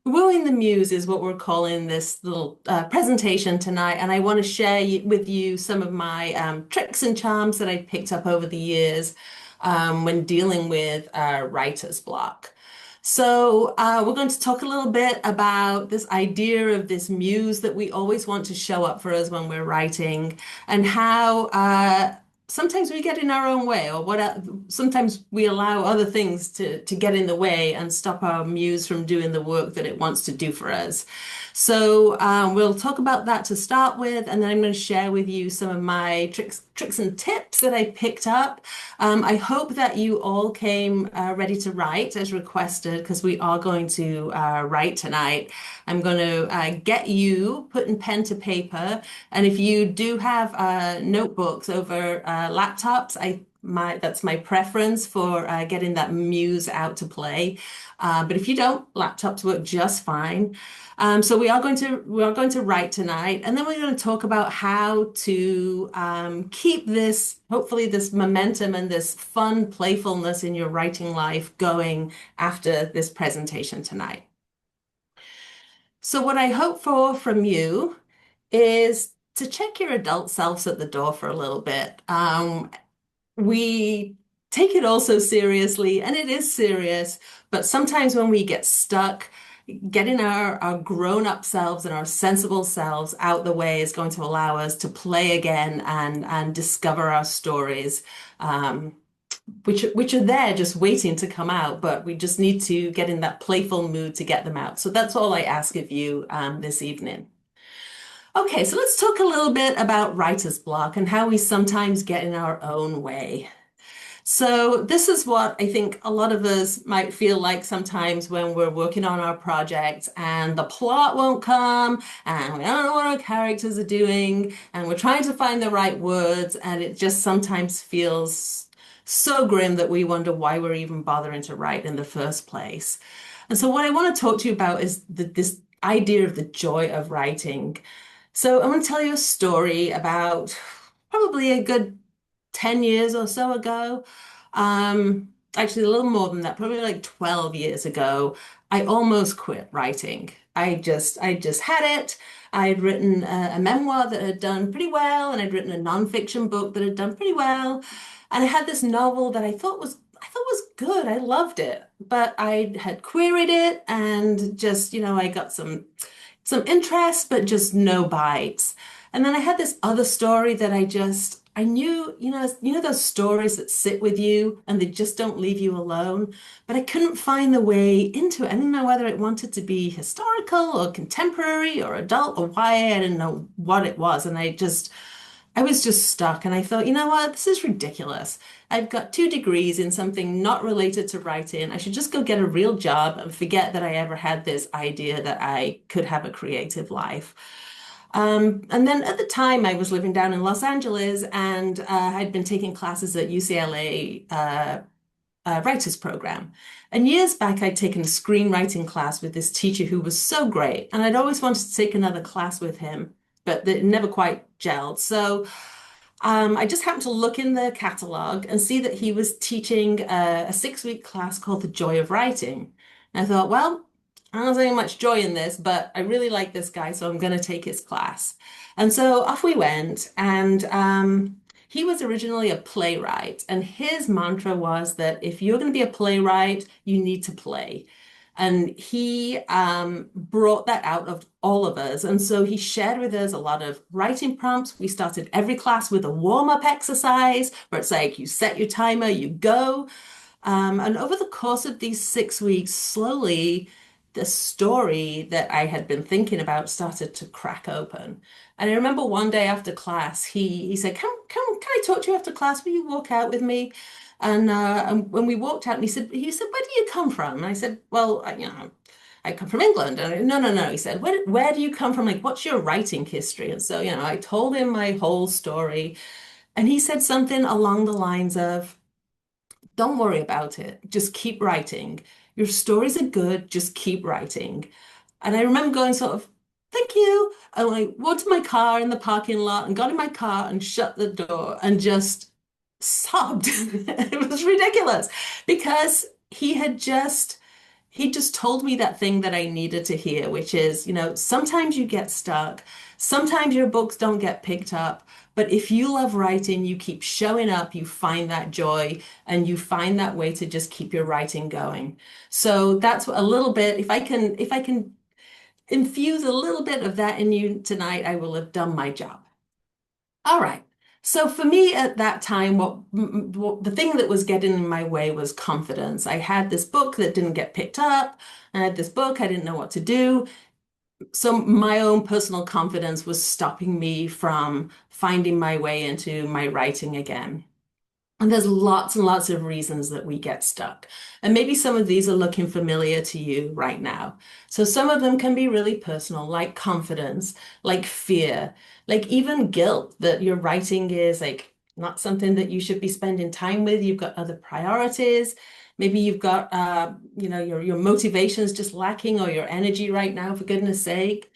Wooing the Muse is what we're calling this little presentation tonight, and I want to share with you some of my tricks and charms that I picked up over the years when dealing with writer's block. So, we're going to talk a little bit about this idea of this muse that we always want to show up for us when we're writing, and how sometimes we get in our own way, or sometimes we allow other things to get in the way and stop our muse from doing the work that it wants to do for us. So we'll talk about that to start with, and then I'm going to share with you some of my tricks and tips that I picked up. I hope that you all came ready to write as requested, because we are going to write tonight. I'm going to get you putting pen to paper, and if you do have notebooks over laptops, that's my preference for getting that muse out to play. But if you don't, laptops work just fine. So we are going to write tonight, and then we're going to talk about how to keep this, hopefully this momentum and this fun playfulness in your writing life going after this presentation tonight. So what I hope for from you is to check your adult selves at the door for a little bit. We take it all so seriously, and it is serious, but sometimes when we get stuck, getting our grown-up selves and our sensible selves out the way is going to allow us to play again and discover our stories, which are there just waiting to come out, but we just need to get in that playful mood to get them out. So that's all I ask of you this evening. Okay, so let's talk a little bit about writer's block and how we sometimes get in our own way. So this is what I think a lot of us might feel like sometimes when we're working on our project and the plot won't come and we don't know what our characters are doing and we're trying to find the right words, and it just sometimes feels so grim that we wonder why we're even bothering to write in the first place. And so what I want to talk to you about is this idea of the joy of writing. So I want to tell you a story about probably a good 10 years or so ago. Actually, a little more than that, probably like 12 years ago, I almost quit writing. I just had it. I had written a memoir that had done pretty well, and I'd written a nonfiction book that had done pretty well. And I had this novel that I thought was good. I loved it, but I had queried it and just, I got some interest, but just no bites. And then I had this other story that I knew, those stories that sit with you and they just don't leave you alone. But I couldn't find the way into it. I didn't know whether it wanted to be historical or contemporary or adult or YA. I didn't know what it was. And I was just stuck. And I thought, you know what? This is ridiculous. I've got 2 degrees in something not related to writing. I should just go get a real job and forget that I ever had this idea that I could have a creative life. And then at the time, I was living down in Los Angeles, and I'd been taking classes at UCLA writers program. And years back, I'd taken a screenwriting class with this teacher who was so great. And I'd always wanted to take another class with him, but it never quite gelled. So I just happened to look in the catalog and see that he was teaching a 6-week class called The Joy of Writing. And I thought, well, I don't see much joy in this, but I really like this guy, so I'm going to take his class. And so off we went. And he was originally a playwright, and his mantra was that if you're going to be a playwright, you need to play. And he brought that out of all of us. And so he shared with us a lot of writing prompts. We started every class with a warm-up exercise where it's like you set your timer, you go. And over the course of these 6 weeks, slowly, the story that I had been thinking about started to crack open. And I remember one day after class, he said, can I talk to you after class? Will you walk out with me? And when we walked out, and he said, where do you come from? And I said, well, I come from England. And no, no, no. He said, where do you come from? Like, what's your writing history? And so, I told him my whole story. And he said something along the lines of, don't worry about it. Just keep writing. Your stories are good. Just keep writing. And I remember going sort of, thank you. And I walked to my car in the parking lot and got in my car and shut the door and just sobbed. It was ridiculous because he had just he just told me that thing that I needed to hear, which is, sometimes you get stuck, sometimes your books don't get picked up, but if you love writing, you keep showing up, you find that joy, and you find that way to just keep your writing going. So that's a little bit, if I can infuse a little bit of that in you tonight, I will have done my job. All right. So for me at that time, what the thing that was getting in my way was confidence. I had this book that didn't get picked up. I had this book, I didn't know what to do. So my own personal confidence was stopping me from finding my way into my writing again. And there's lots and lots of reasons that we get stuck. And maybe some of these are looking familiar to you right now. So some of them can be really personal, like confidence, like fear, like even guilt that your writing is like not something that you should be spending time with. You've got other priorities. Maybe you've got your motivation is just lacking or your energy right now, for goodness sake.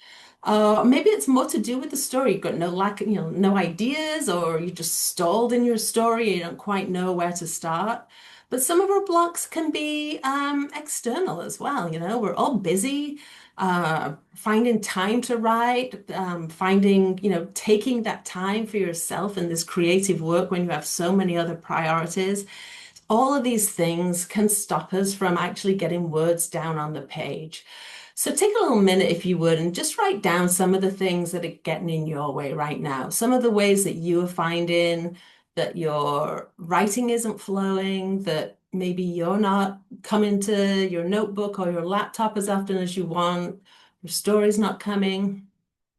Maybe it's more to do with the story. You've got no ideas, or you just stalled in your story. You don't quite know where to start. But some of our blocks can be external as well. We're all busy, finding time to write, finding, taking that time for yourself in this creative work when you have so many other priorities. All of these things can stop us from actually getting words down on the page. So take a little minute, if you would, and just write down some of the things that are getting in your way right now. Some of the ways that you are finding that your writing isn't flowing, that maybe you're not coming to your notebook or your laptop as often as you want, your story's not coming.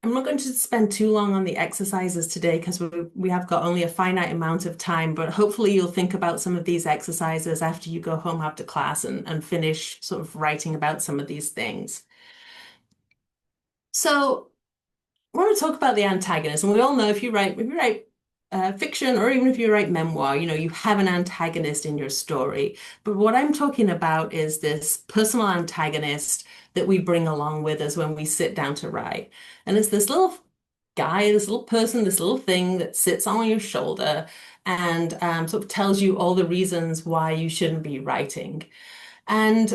I'm not going to spend too long on the exercises today because we have got only a finite amount of time, but hopefully you'll think about some of these exercises after you go home after class and finish sort of writing about some of these things. So I want to talk about the antagonist. And we all know if you write fiction or even if you write memoir, you have an antagonist in your story. But what I'm talking about is this personal antagonist that we bring along with us when we sit down to write. And it's this little guy, this little person, this little thing that sits on your shoulder and sort of tells you all the reasons why you shouldn't be writing. And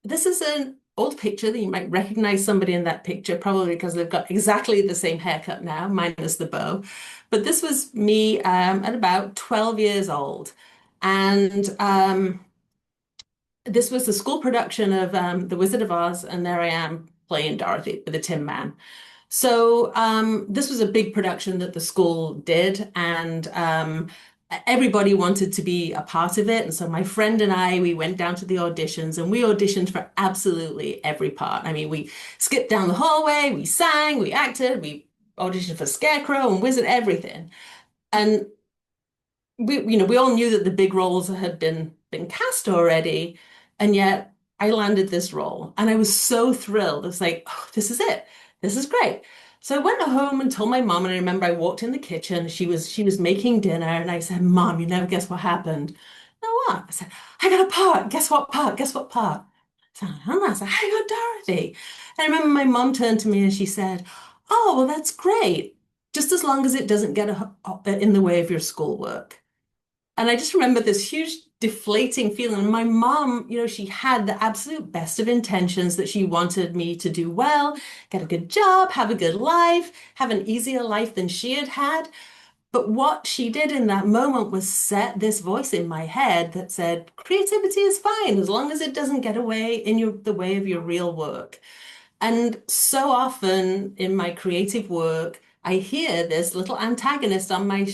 this is an old picture that you might recognize somebody in that picture, probably because they've got exactly the same haircut now, minus the bow. But this was me at about 12 years old. And this was the school production of The Wizard of Oz, and there I am playing Dorothy with the Tin Man. So this was a big production that the school did, and everybody wanted to be a part of it. And so my friend and I, we went down to the auditions, and we auditioned for absolutely every part. I mean, we skipped down the hallway, we sang, we acted, we auditioned for Scarecrow and Wizard, everything. And we all knew that the big roles had been cast already, and yet I landed this role, and I was so thrilled. It's like, oh, this is it. This is great. So I went home and told my mom, and I remember I walked in the kitchen. She was making dinner, and I said, "Mom, you never guess what happened." "No, what?" I said, "I got a part. Guess what part? Guess what part?" So I said, "I got Dorothy." And I remember my mom turned to me and she said, "Oh, well, that's great. Just as long as it doesn't get in the way of your schoolwork." And I just remember this huge deflating feeling. My mom, she had the absolute best of intentions that she wanted me to do well, get a good job, have a good life, have an easier life than she had had. But what she did in that moment was set this voice in my head that said, creativity is fine as long as it doesn't get away in the way of your real work. And so often in my creative work, I hear this little antagonist on my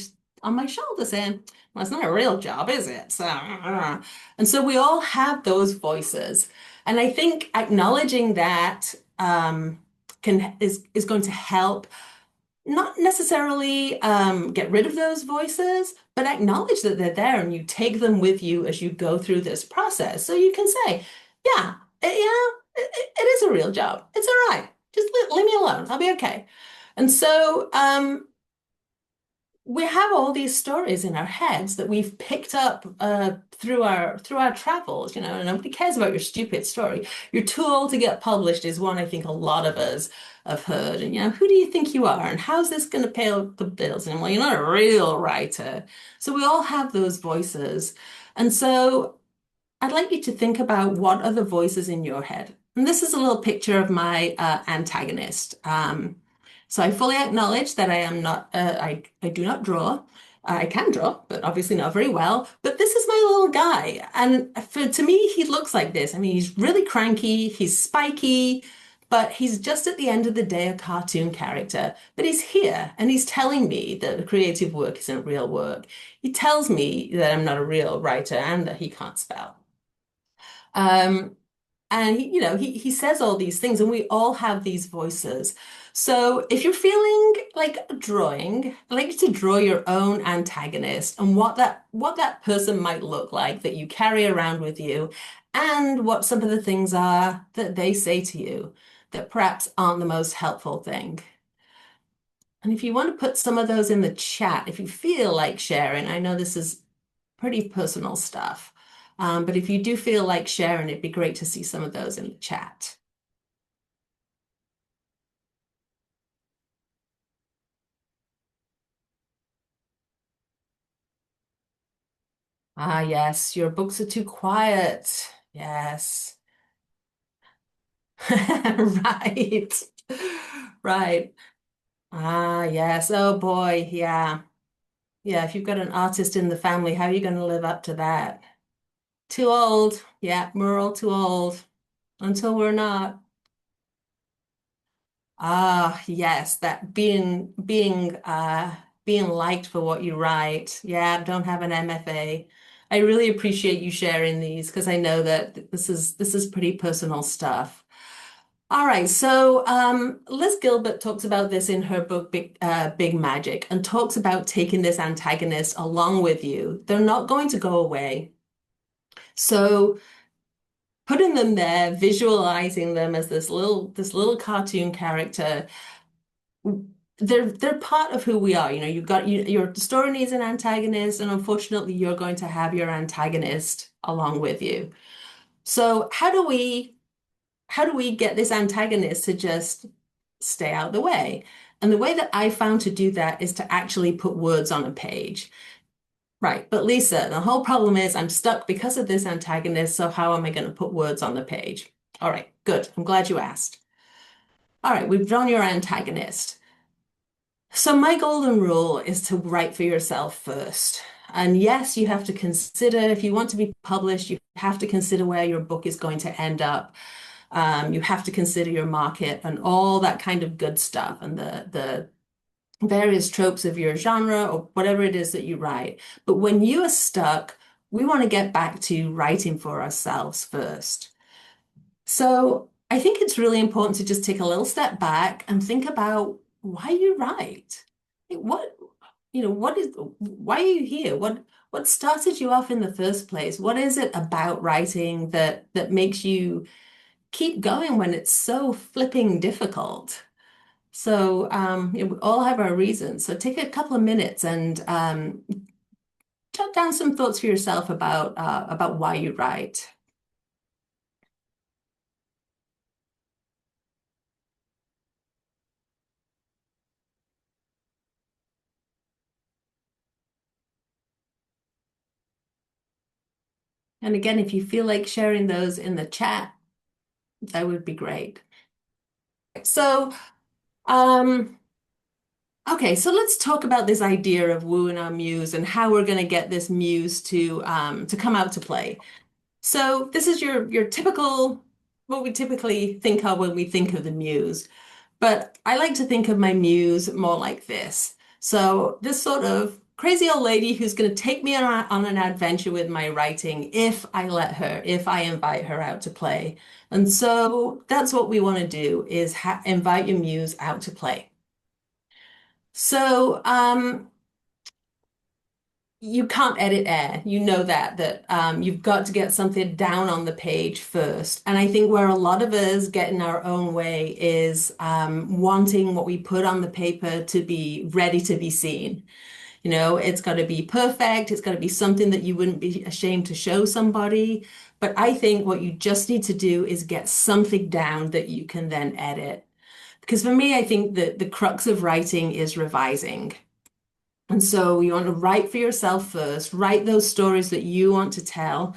shoulder saying, "Well, it's not a real job, is it?" So, and so we all have those voices. And I think acknowledging that is going to help not necessarily get rid of those voices, but acknowledge that they're there and you take them with you as you go through this process. So you can say, yeah, it is a real job. It's all right. Just leave me alone. I'll be okay. And so we have all these stories in our heads that we've picked up through our travels, and nobody cares about your stupid story. You're too old to get published is one I think a lot of us have heard. And who do you think you are? And how's this going to pay the bills? And well, you're not a real writer. So we all have those voices. And so I'd like you to think about what are the voices in your head. And this is a little picture of my antagonist. So I fully acknowledge that I am not, I do not draw. I can draw, but obviously not very well. But this is my little guy. And to me, he looks like this. I mean, he's really cranky, he's spiky, but he's just at the end of the day a cartoon character. But he's here and he's telling me that the creative work isn't real work. He tells me that I'm not a real writer and that he can't spell. Um, and he says all these things, and we all have these voices. So if you're feeling like drawing, I'd like you to draw your own antagonist and what that person might look like that you carry around with you, and what some of the things are that they say to you that perhaps aren't the most helpful thing. And if you want to put some of those in the chat, if you feel like sharing, I know this is pretty personal stuff. But if you do feel like sharing, it'd be great to see some of those in the chat. Ah, yes, your books are too quiet. Yes. Right. Right. Ah, yes. Oh boy. Yeah. Yeah. If you've got an artist in the family, how are you going to live up to that? Too old. Yeah, we're all too old until we're not. Ah, yes, that being liked for what you write. Yeah, don't have an MFA. I really appreciate you sharing these because I know that this is pretty personal stuff. All right, so Liz Gilbert talks about this in her book Big Magic and talks about taking this antagonist along with you. They're not going to go away. So putting them there, visualizing them as this little cartoon character they're part of who we are. You've got your story needs an antagonist, and unfortunately, you're going to have your antagonist along with you. So how do we get this antagonist to just stay out of the way? And the way that I found to do that is to actually put words on a page. Right, but Lisa, the whole problem is I'm stuck because of this antagonist, so how am I going to put words on the page? All right, good. I'm glad you asked. All right, we've drawn your antagonist. So my golden rule is to write for yourself first. And yes, you have to consider if you want to be published, you have to consider where your book is going to end up. You have to consider your market and all that kind of good stuff and the various tropes of your genre or whatever it is that you write. But when you are stuck, we want to get back to writing for ourselves first. So I think it's really important to just take a little step back and think about why you write. Like, why are you here? What started you off in the first place? What is it about writing that makes you keep going when it's so flipping difficult? So we all have our reasons. So take a couple of minutes and jot down some thoughts for yourself about why you write. And again, if you feel like sharing those in the chat, that would be great. So, um, okay, so let's talk about this idea of wooing our muse and how we're going to get this muse to come out to play. So this is your typical what we typically think of when we think of the muse. But I like to think of my muse more like this. So this sort of crazy old lady who's going to take me on an adventure with my writing if I let her, if I invite her out to play. And so that's what we want to do is invite your muse out to play. So you can't edit air. You know that you've got to get something down on the page first. And I think where a lot of us get in our own way is wanting what we put on the paper to be ready to be seen. It's got to be perfect. It's got to be something that you wouldn't be ashamed to show somebody. But I think what you just need to do is get something down that you can then edit. Because for me, I think that the crux of writing is revising. And so you want to write for yourself first, write those stories that you want to tell.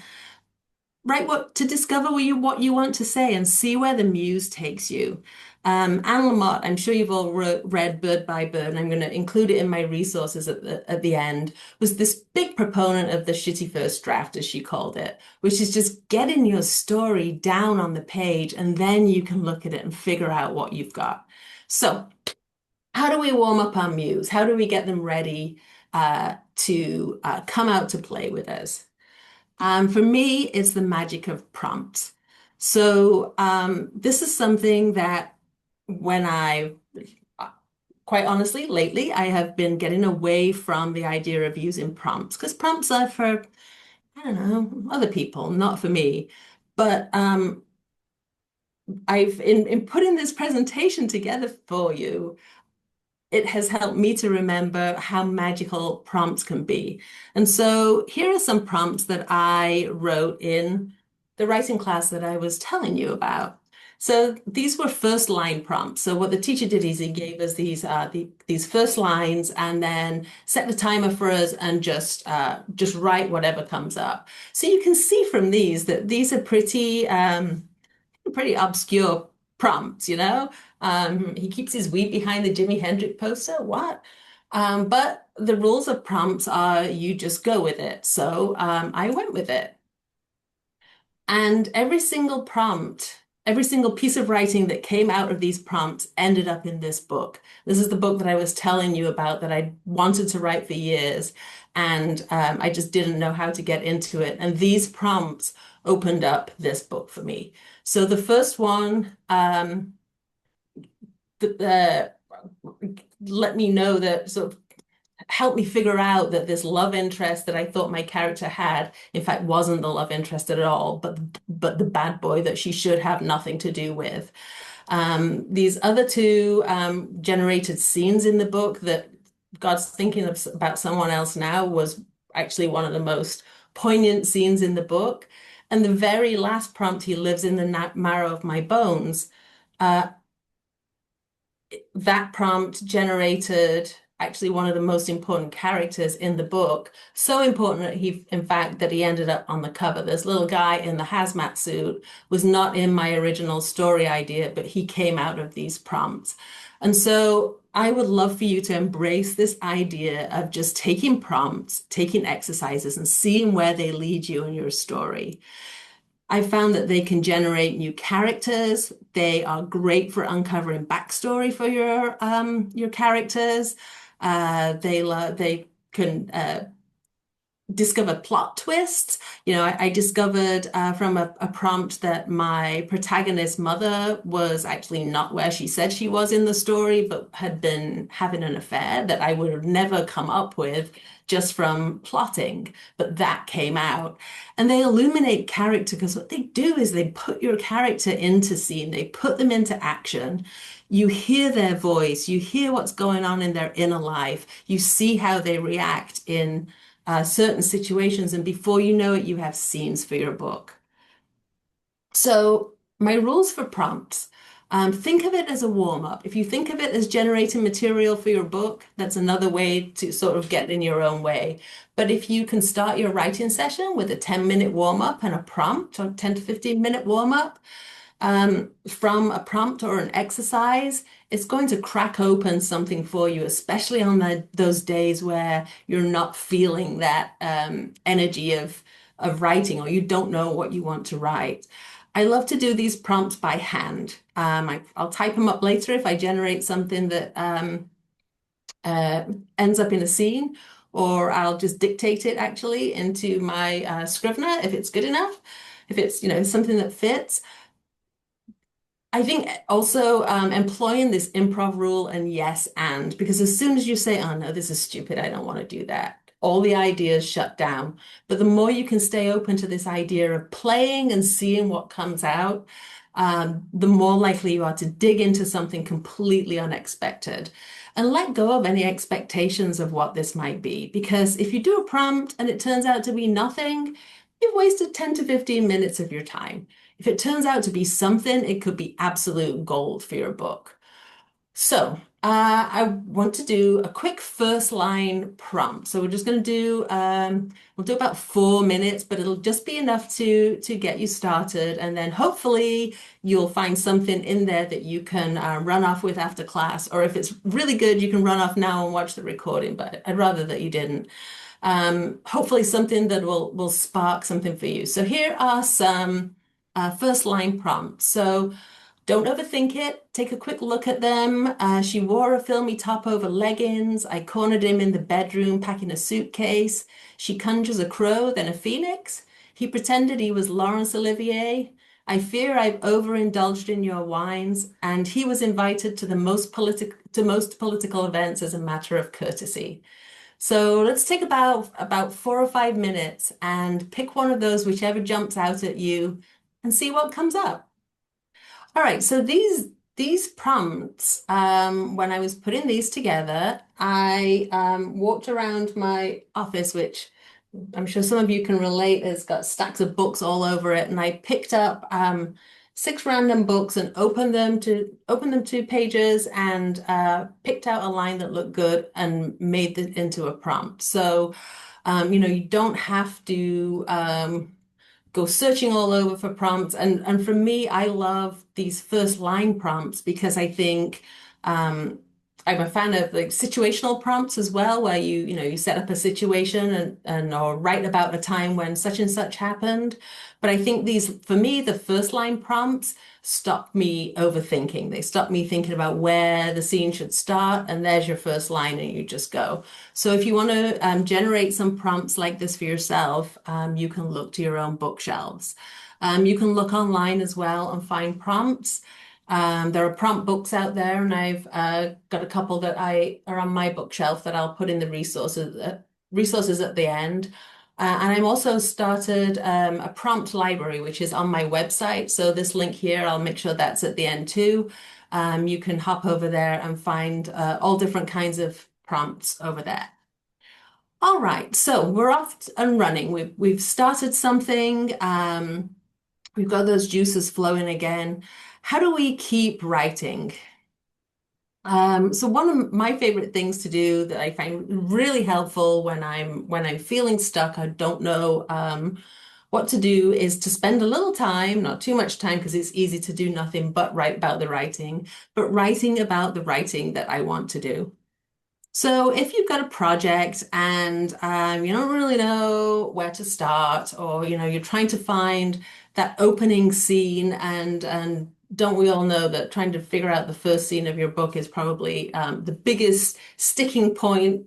Write what to discover what you want to say and see where the muse takes you. Anne Lamott, I'm sure you've all read Bird by Bird, and I'm going to include it in my resources at the end, was this big proponent of the shitty first draft, as she called it, which is just getting your story down on the page, and then you can look at it and figure out what you've got. So, how do we warm up our muse? How do we get them ready to come out to play with us? For me, it's the magic of prompts. So this is something that when quite honestly, lately, I have been getting away from the idea of using prompts because prompts are for, I don't know, other people, not for me. But in putting this presentation together for you, it has helped me to remember how magical prompts can be. And so here are some prompts that I wrote in the writing class that I was telling you about. So these were first line prompts. So what the teacher did is he gave us these first lines and then set the timer for us and just write whatever comes up. So you can see from these that these are pretty obscure prompts, you know. He keeps his weed behind the Jimi Hendrix poster. What? But the rules of prompts are you just go with it. So I went with it. And every single prompt, every single piece of writing that came out of these prompts ended up in this book. This is the book that I was telling you about that I wanted to write for years. And I just didn't know how to get into it. And these prompts opened up this book for me. So the first one, let me know that sort of helped me figure out that this love interest that I thought my character had, in fact, wasn't the love interest at all, but the bad boy that she should have nothing to do with. These other two generated scenes in the book that God's thinking about someone else now was actually one of the most poignant scenes in the book. And the very last prompt, he lives in the marrow of my bones. Uh, that prompt generated actually one of the most important characters in the book. So important that in fact, that he ended up on the cover. This little guy in the hazmat suit was not in my original story idea, but he came out of these prompts. And so I would love for you to embrace this idea of just taking prompts, taking exercises, and seeing where they lead you in your story. I found that they can generate new characters. They are great for uncovering backstory for your characters. They can discover plot twists. You know, I discovered from a prompt that my protagonist's mother was actually not where she said she was in the story, but had been having an affair that I would have never come up with just from plotting, but that came out. And they illuminate character because what they do is they put your character into scene, they put them into action. You hear their voice, you hear what's going on in their inner life, you see how they react in certain situations, and before you know it, you have scenes for your book. So my rules for prompts, think of it as a warm-up. If you think of it as generating material for your book, that's another way to sort of get in your own way. But if you can start your writing session with a 10-minute warm-up and a prompt, or 10 to 15-minute warm-up, from a prompt or an exercise, it's going to crack open something for you, especially on those days where you're not feeling that energy of writing or you don't know what you want to write. I love to do these prompts by hand. I'll type them up later if I generate something that uh, ends up in a scene, or I'll just dictate it actually into my Scrivener if it's good enough, if it's, you know, something that fits. I think also employing this improv rule and yes and, because as soon as you say, oh no, this is stupid, I don't want to do that, all the ideas shut down. But the more you can stay open to this idea of playing and seeing what comes out, the more likely you are to dig into something completely unexpected and let go of any expectations of what this might be. Because if you do a prompt and it turns out to be nothing, you've wasted 10 to 15 minutes of your time. If it turns out to be something, it could be absolute gold for your book. I want to do a quick first line prompt. So we're just going to do we'll do about 4 minutes, but it'll just be enough to get you started, and then hopefully you'll find something in there that you can run off with after class, or if it's really good, you can run off now and watch the recording. But I'd rather that you didn't. Hopefully something that will spark something for you. So here are some first line prompts. So. Don't overthink it. Take a quick look at them. She wore a filmy top over leggings. I cornered him in the bedroom packing a suitcase. She conjures a crow, then a phoenix. He pretended he was Laurence Olivier. I fear I've overindulged in your wines, and he was invited to the most political events as a matter of courtesy. So let's take about 4 or 5 minutes and pick one of those, whichever jumps out at you, and see what comes up. All right, so these prompts, when I was putting these together, I walked around my office, which I'm sure some of you can relate, has got stacks of books all over it, and I picked up 6 random books and opened them 2 pages and picked out a line that looked good and made it into a prompt. So you don't have to go searching all over for prompts. And for me, I love these first line prompts because I think I'm a fan of like situational prompts as well, where you set up a situation and or write about a time when such and such happened. But I think these, for me, the first line prompts stop me overthinking. They stop me thinking about where the scene should start, and there's your first line, and you just go. So if you want to generate some prompts like this for yourself, you can look to your own bookshelves. You can look online as well and find prompts. There are prompt books out there, and I've got a couple that I are on my bookshelf that I'll put in the resources at the end. And I'm also started a prompt library, which is on my website. So this link here, I'll make sure that's at the end too. You can hop over there and find all different kinds of prompts over there. All right, so we're off and running. We've started something. We've got those juices flowing again. How do we keep writing? So one of my favorite things to do that I find really helpful when I'm feeling stuck, I don't know what to do, is to spend a little time, not too much time because it's easy to do nothing but write about the writing, but writing about the writing that I want to do. So if you've got a project and you don't really know where to start, or you're trying to find that opening scene, and don't we all know that trying to figure out the first scene of your book is probably the biggest sticking point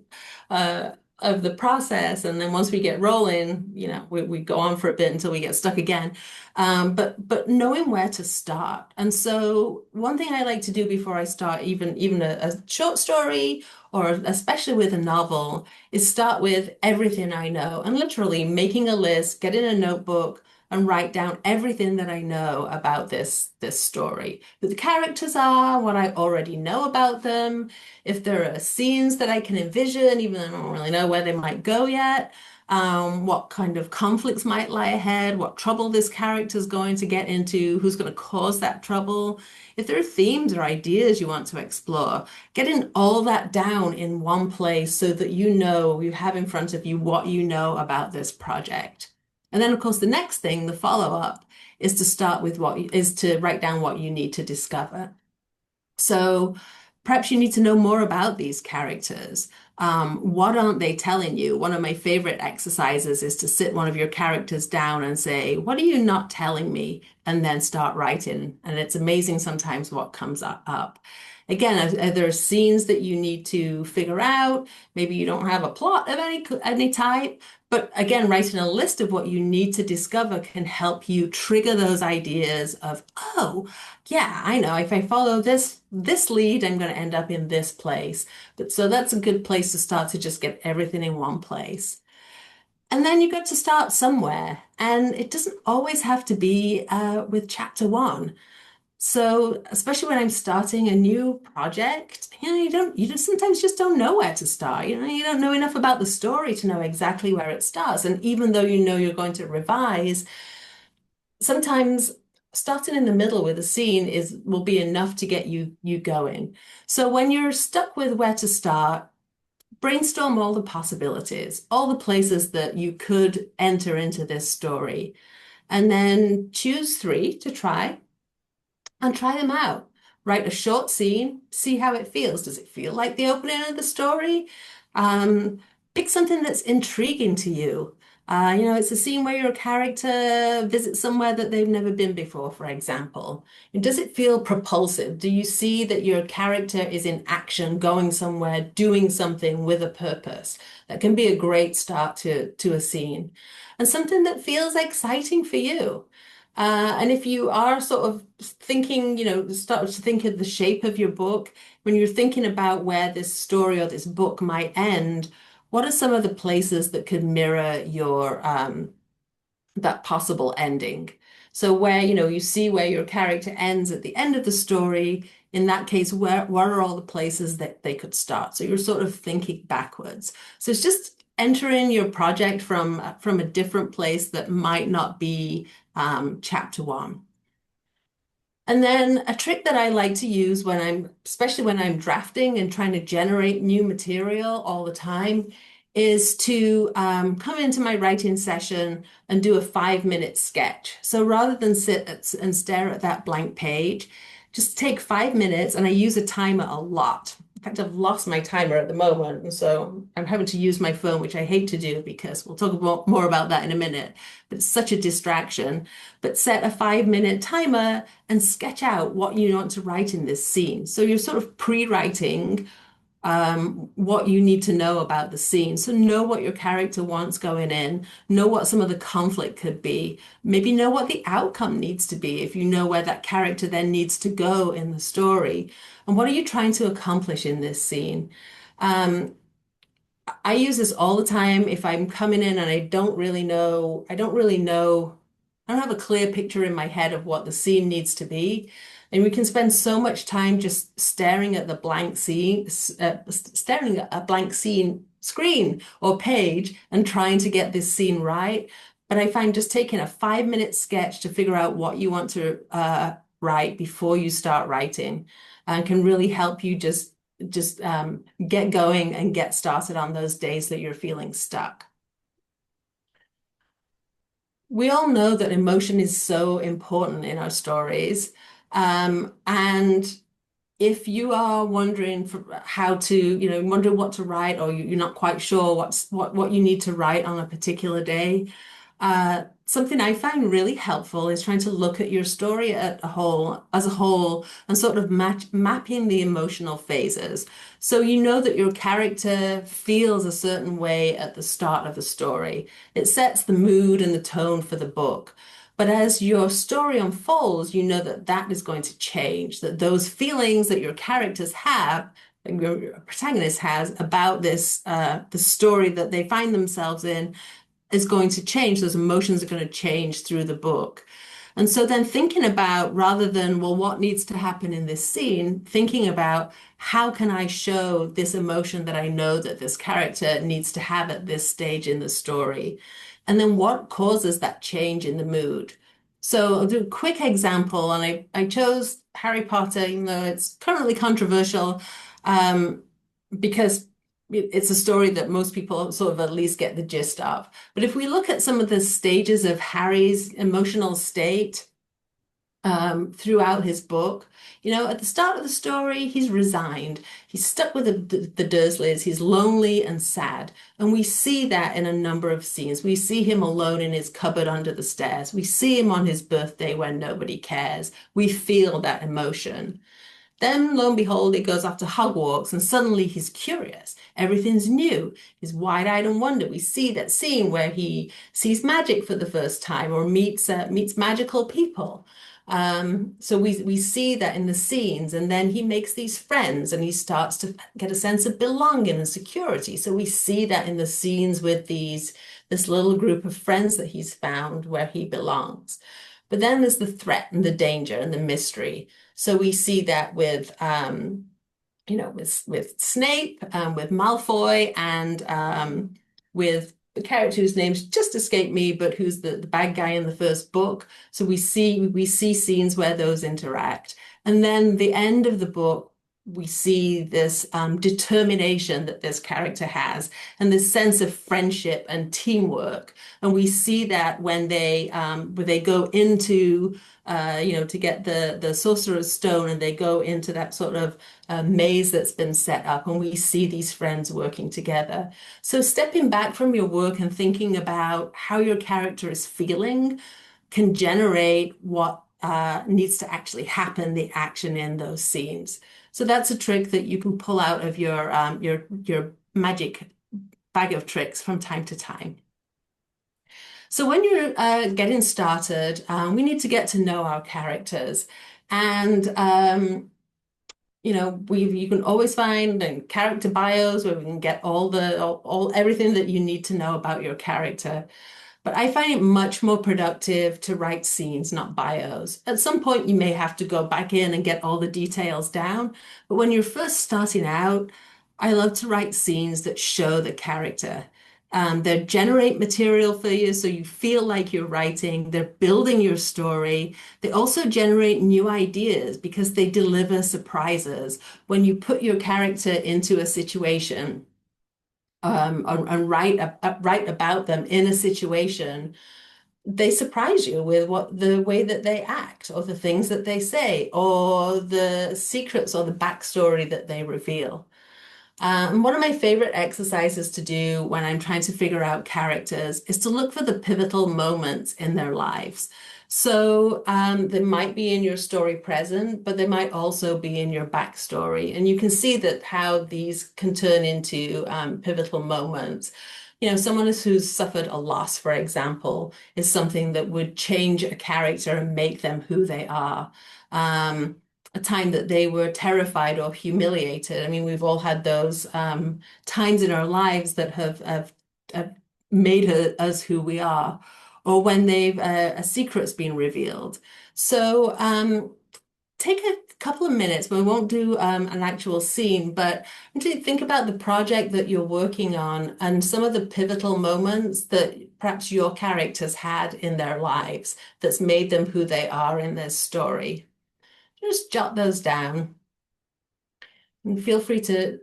uh, of the process, and then once we get rolling, we go on for a bit until we get stuck again. But knowing where to start. And so one thing I like to do before I start even a short story, or especially with a novel, is start with everything I know, and literally making a list, get in a notebook, and write down everything that I know about this story. Who the characters are, what I already know about them, if there are scenes that I can envision, even though I don't really know where they might go yet, what kind of conflicts might lie ahead, what trouble this character is going to get into, who's going to cause that trouble. If there are themes or ideas you want to explore, getting all that down in one place so that you have in front of you what you know about this project. And then, of course, the next thing, the follow-up, is to write down what you need to discover. So perhaps you need to know more about these characters. What aren't they telling you? One of my favorite exercises is to sit one of your characters down and say, "What are you not telling me?" And then start writing. And it's amazing sometimes what comes up. Again, there are scenes that you need to figure out. Maybe you don't have a plot of any type, but again, writing a list of what you need to discover can help you trigger those ideas of, oh, yeah, I know if I follow this lead, I'm going to end up in this place. But so that's a good place to start, to just get everything in one place. And then you've got to start somewhere. And it doesn't always have to be with chapter one. So, especially when I'm starting a new project, you just sometimes just don't know where to start. You don't know enough about the story to know exactly where it starts. And even though you know you're going to revise, sometimes starting in the middle with a scene is will be enough to get you going. So when you're stuck with where to start, brainstorm all the possibilities, all the places that you could enter into this story, and then choose three to try and try them out. Write a short scene, see how it feels. Does it feel like the opening of the story? Um, Pick something that's intriguing to you. It's a scene where your character visits somewhere that they've never been before, for example. And does it feel propulsive? Do you see that your character is in action, going somewhere, doing something with a purpose? That can be a great start to a scene. And something that feels exciting for you. And if you are sort of thinking, start to think of the shape of your book, when you're thinking about where this story or this book might end, what are some of the places that could mirror your that possible ending? So where, you see where your character ends at the end of the story, in that case, where are all the places that they could start? So you're sort of thinking backwards. So it's just entering your project from a different place that might not be chapter one. And then a trick that I like to use especially when I'm drafting and trying to generate new material all the time, is to come into my writing session and do a 5 minute sketch. So rather than and stare at that blank page, just take 5 minutes, and I use a timer a lot. In fact, I've lost my timer at the moment, and so I'm having to use my phone, which I hate to do because we'll talk more about that in a minute. But it's such a distraction. But set a 5 minute timer and sketch out what you want to write in this scene. So you're sort of pre-writing what you need to know about the scene. So know what your character wants going in, know what some of the conflict could be, maybe know what the outcome needs to be if you know where that character then needs to go in the story. And what are you trying to accomplish in this scene? Um, I use this all the time if I'm coming in and I don't have a clear picture in my head of what the scene needs to be. And we can spend so much time just staring at the blank scene, staring at a blank scene screen or page and trying to get this scene right. But I find just taking a 5 minute sketch to figure out what you want to write before you start writing can really help you just get going and get started on those days that you're feeling stuck. We all know that emotion is so important in our stories. And if you are wondering how to, wondering what to write, or you're not quite sure what you need to write on a particular day, something I find really helpful is trying to look at your story as a whole, and sort of mapping the emotional phases. So you know that your character feels a certain way at the start of the story. It sets the mood and the tone for the book. But as your story unfolds, you know that that is going to change, that those feelings that your characters have, and your protagonist has about the story that they find themselves in, is going to change. Those emotions are going to change through the book. And so then thinking about, rather than, well, what needs to happen in this scene, thinking about how can I show this emotion that I know that this character needs to have at this stage in the story? And then what causes that change in the mood? So I'll do a quick example, and I chose Harry Potter, even though it's currently controversial, um, because it's a story that most people sort of at least get the gist of. But if we look at some of the stages of Harry's emotional state throughout his book, at the start of the story, he's resigned. He's stuck with the Dursleys. He's lonely and sad. And we see that in a number of scenes. We see him alone in his cupboard under the stairs. We see him on his birthday when nobody cares. We feel that emotion. Then, lo and behold, he goes off to Hogwarts, and suddenly he's curious. Everything's new. He's wide-eyed in wonder. We see that scene where he sees magic for the first time, or meets magical people. So we see that in the scenes, and then he makes these friends, and he starts to get a sense of belonging and security. So we see that in the scenes with this little group of friends that he's found where he belongs. But then there's the threat and the danger and the mystery. So we see that with Snape, with Malfoy, and with the character whose name's just escaped me, but who's the bad guy in the first book. So we see scenes where those interact. And then the end of the book, we see this determination that this character has and this sense of friendship and teamwork. And we see that when they go into to get the Sorcerer's Stone and they go into that sort of maze that's been set up, and we see these friends working together. So stepping back from your work and thinking about how your character is feeling can generate what needs to actually happen, the action in those scenes. So that's a trick that you can pull out of your magic bag of tricks from time to time. So when you're getting started, we need to get to know our characters. And you can always find character bios where we can get all everything that you need to know about your character. But I find it much more productive to write scenes, not bios. At some point, you may have to go back in and get all the details down. But when you're first starting out, I love to write scenes that show the character. They generate material for you so you feel like you're writing. They're building your story. They also generate new ideas because they deliver surprises. When you put your character into a situation, and write about them in a situation, they surprise you with what the way that they act, or the things that they say, or the secrets or the backstory that they reveal. And one of my favorite exercises to do when I'm trying to figure out characters is to look for the pivotal moments in their lives. So they might be in your story present, but they might also be in your backstory. And you can see that how these can turn into pivotal moments. Someone who's suffered a loss, for example, is something that would change a character and make them who they are. A time that they were terrified or humiliated. I mean, we've all had those times in our lives that have made us who we are, or when a secret's been revealed. So take a couple of minutes, but we won't do an actual scene, but to think about the project that you're working on and some of the pivotal moments that perhaps your characters had in their lives that's made them who they are in this story. Just jot those down and feel free to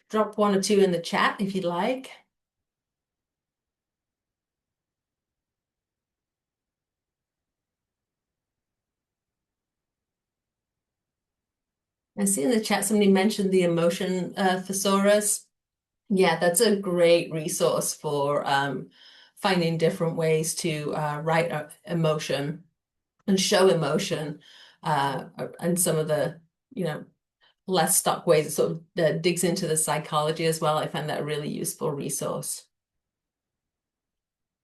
drop one or two in the chat if you'd like. I see in the chat somebody mentioned the emotion thesaurus. Yeah, that's a great resource for finding different ways to write emotion and show emotion, and some of the, less stock ways. It sort of digs into the psychology as well. I find that a really useful resource.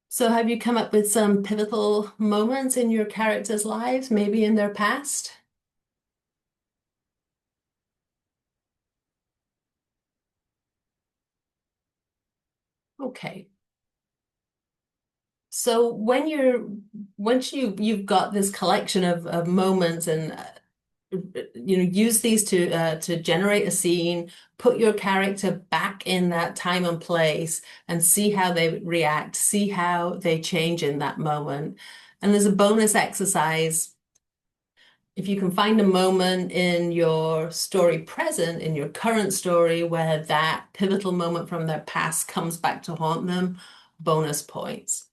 So have you come up with some pivotal moments in your characters' lives, maybe in their past? Okay. So once you've got this collection of moments and use these to generate a scene, put your character back in that time and place and see how they react, see how they change in that moment. And there's a bonus exercise. If you can find a moment in your story present, in your current story, where that pivotal moment from their past comes back to haunt them, bonus points.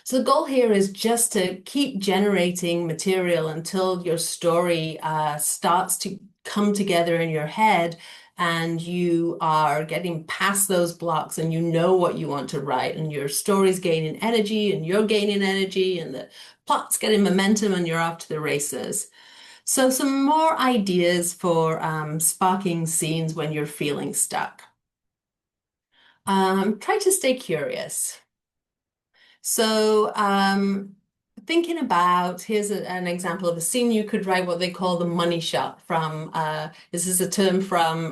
So the goal here is just to keep generating material until your story starts to come together in your head and you are getting past those blocks and you know what you want to write, and your story's gaining energy and you're gaining energy and the plot's getting momentum and you're off to the races. So some more ideas for sparking scenes when you're feeling stuck. Try to stay curious. So, thinking about, here's an example of a scene you could write, what they call the money shot from, this is a term from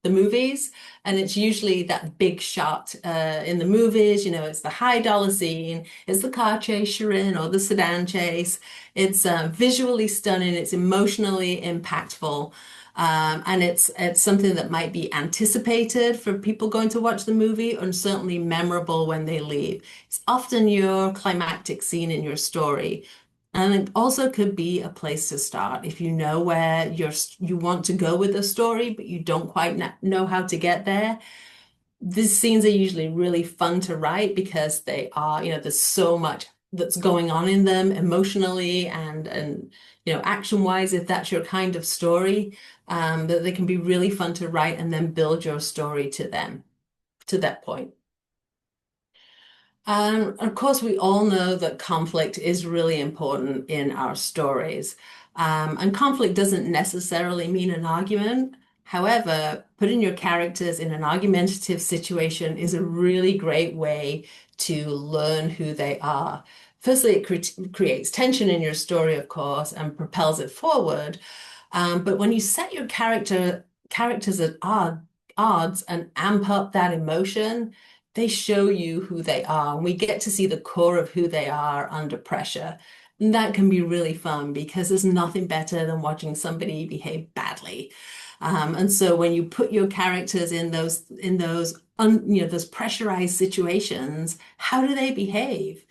the movies, and it's usually that big shot in the movies, it's the high dollar scene, it's the car chase, Shirin, or the sedan chase. It's visually stunning, it's emotionally impactful. And it's something that might be anticipated for people going to watch the movie and certainly memorable when they leave. It's often your climactic scene in your story. And it also could be a place to start if you know where you want to go with the story, but you don't quite know how to get there. These scenes are usually really fun to write because they are, there's so much that's going on in them emotionally and action wise, if that's your kind of story, that they can be really fun to write and then build your story to that point. Of course, we all know that conflict is really important in our stories. And conflict doesn't necessarily mean an argument. However, putting your characters in an argumentative situation is a really great way to learn who they are. Firstly, it creates tension in your story, of course, and propels it forward. But when you set your characters at odds and amp up that emotion, they show you who they are. And we get to see the core of who they are under pressure. And that can be really fun because there's nothing better than watching somebody behave badly. And so when you put your characters in those pressurized situations, how do they behave?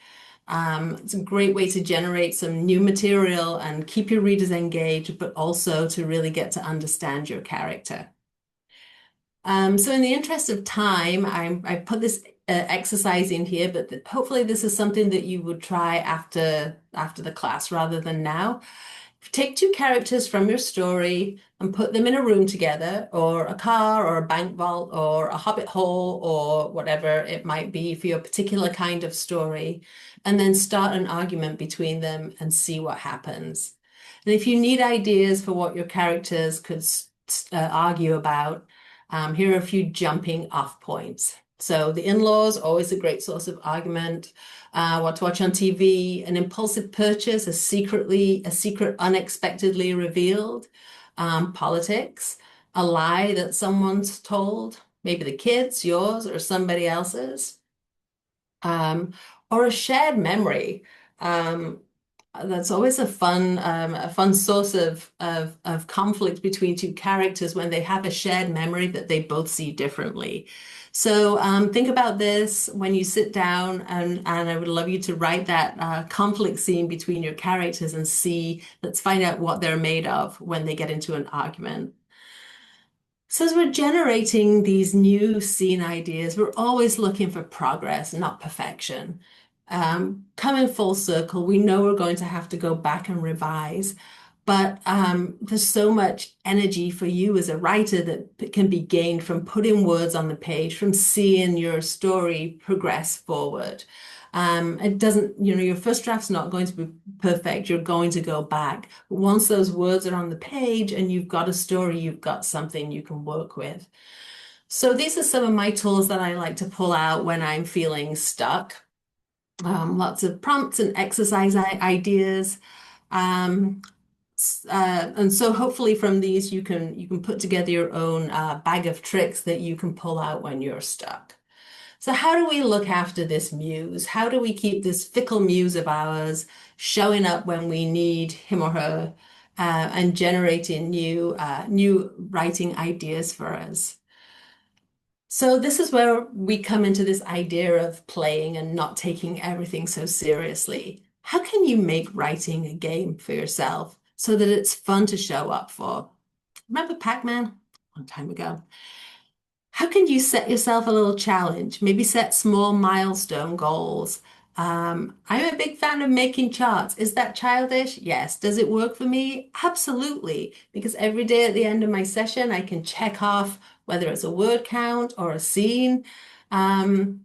It's a great way to generate some new material and keep your readers engaged, but also to really get to understand your character. So in the interest of time, I put this exercise in here, but hopefully this is something that you would try after the class rather than now. Take two characters from your story and put them in a room together, or a car, or a bank vault, or a hobbit hole, or whatever it might be for your particular kind of story, and then start an argument between them and see what happens. And if you need ideas for what your characters could argue about, here are a few jumping off points. So the in-laws, always a great source of argument. What to watch on TV, an impulsive purchase, a secret unexpectedly revealed, politics, a lie that someone's told, maybe the kids, yours, or somebody else's, um, or a shared memory. Um, that's always a fun source of conflict between two characters when they have a shared memory that they both see differently. So think about this when you sit down, and I would love you to write that conflict scene between your characters and let's find out what they're made of when they get into an argument. So as we're generating these new scene ideas, we're always looking for progress, not perfection. Coming full circle, we know we're going to have to go back and revise, but there's so much energy for you as a writer that can be gained from putting words on the page, from seeing your story progress forward. It doesn't, your first draft's not going to be perfect. You're going to go back. But once those words are on the page and you've got a story, you've got something you can work with. So these are some of my tools that I like to pull out when I'm feeling stuck. Lots of prompts and exercise ideas. Um, and so hopefully from these you can put together your own bag of tricks that you can pull out when you're stuck. So how do we look after this muse? How do we keep this fickle muse of ours showing up when we need him or her and generating new writing ideas for us? So this is where we come into this idea of playing and not taking everything so seriously. How can you make writing a game for yourself so that it's fun to show up for? Remember Pac-Man? A long time ago. How can you set yourself a little challenge? Maybe set small milestone goals. I'm a big fan of making charts. Is that childish? Yes. Does it work for me? Absolutely. Because every day at the end of my session, I can check off whether it's a word count or a scene. Um,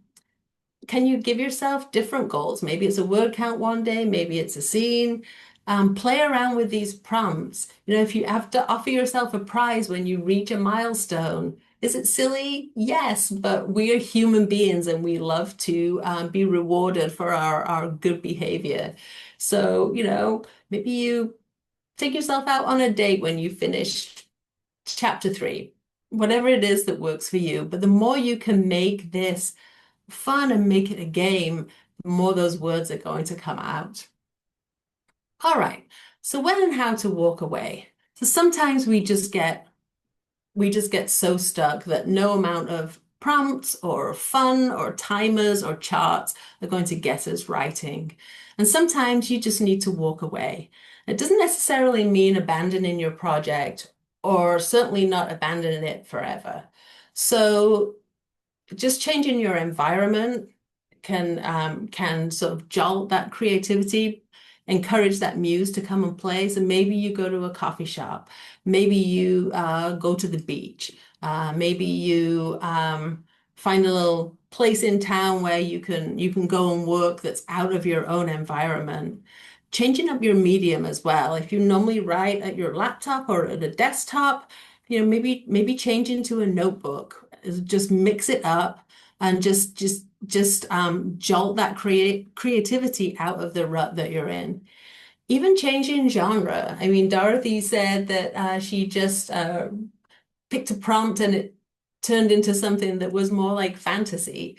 can you give yourself different goals? Maybe it's a word count one day, maybe it's a scene. Play around with these prompts. If you have to offer yourself a prize when you reach a milestone, is it silly? Yes, but we are human beings and we love to be rewarded for our good behavior. So, maybe you take yourself out on a date when you finish chapter 3, whatever it is that works for you. But the more you can make this fun and make it a game, the more those words are going to come out. All right, so when and how to walk away. So sometimes we just get we just get so stuck that no amount of prompts or fun or timers or charts are going to get us writing. And sometimes you just need to walk away. It doesn't necessarily mean abandoning your project or certainly not abandoning it forever. So just changing your environment can sort of jolt that creativity, encourage that muse to come and play. So maybe you go to a coffee shop, maybe you go to the beach, maybe you find a little place in town where you can go and work that's out of your own environment. Changing up your medium as well. If you normally write at your laptop or at a desktop, maybe change into a notebook. Just mix it up and just jolt that creativity out of the rut that you're in. Even changing genre. I mean, Dorothy said that she just picked a prompt and it turned into something that was more like fantasy,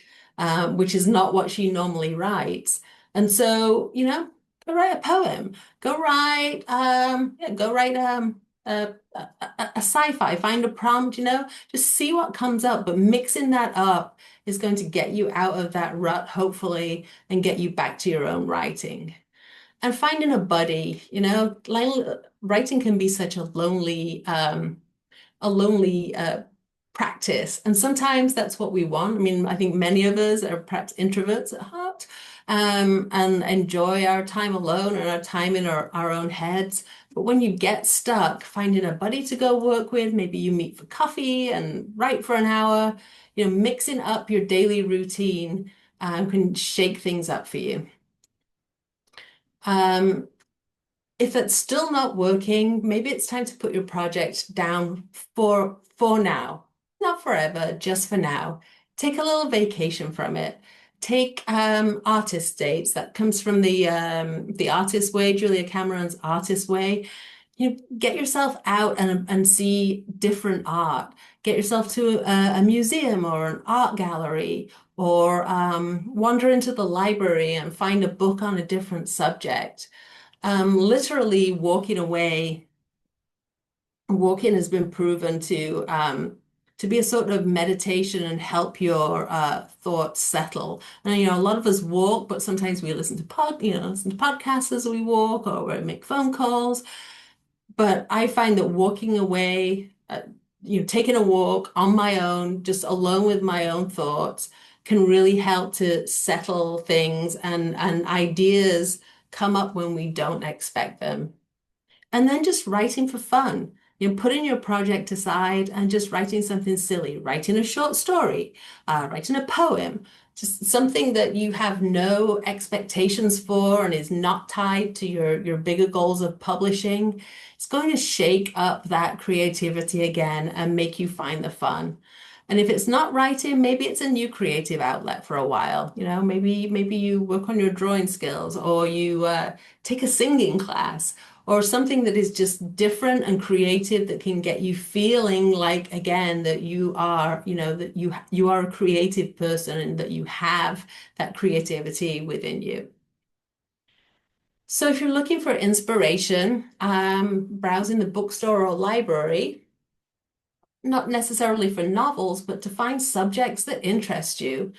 which is not what she normally writes. And so, go write a poem, go write a sci-fi, find a prompt, just see what comes up. But mixing that up is going to get you out of that rut, hopefully, and get you back to your own writing. And finding a buddy, writing can be such a lonely practice. And sometimes that's what we want. I mean, I think many of us are perhaps introverts at heart, and enjoy our time alone and our time in our own heads. But when you get stuck, finding a buddy to go work with, maybe you meet for coffee and write for an hour, mixing up your daily routine can shake things up for you. Um, if it's still not working, maybe it's time to put your project down for now. Not forever, just for now. Take a little vacation from it. Take artist dates. That comes from the Artist Way, Julia Cameron's Artist Way. Get yourself out and see different art. Get yourself to a museum or an art gallery, or wander into the library and find a book on a different subject. Literally walking has been proven to be a sort of meditation and help your thoughts settle. And a lot of us walk, but sometimes we listen to podcasts as we walk, or we make phone calls. But I find that walking away, taking a walk on my own, just alone with my own thoughts, can really help to settle things, and ideas come up when we don't expect them. And then just writing for fun. Putting your project aside and just writing something silly, writing a short story, writing a poem, just something that you have no expectations for and is not tied to your bigger goals of publishing. It's going to shake up that creativity again and make you find the fun. And if it's not writing, maybe it's a new creative outlet for a while. Maybe you work on your drawing skills, or you take a singing class, or something that is just different and creative that can get you feeling like, again, that you are, that you are a creative person and that you have that creativity within you. So if you're looking for inspiration, browsing the bookstore or library, not necessarily for novels, but to find subjects that interest you.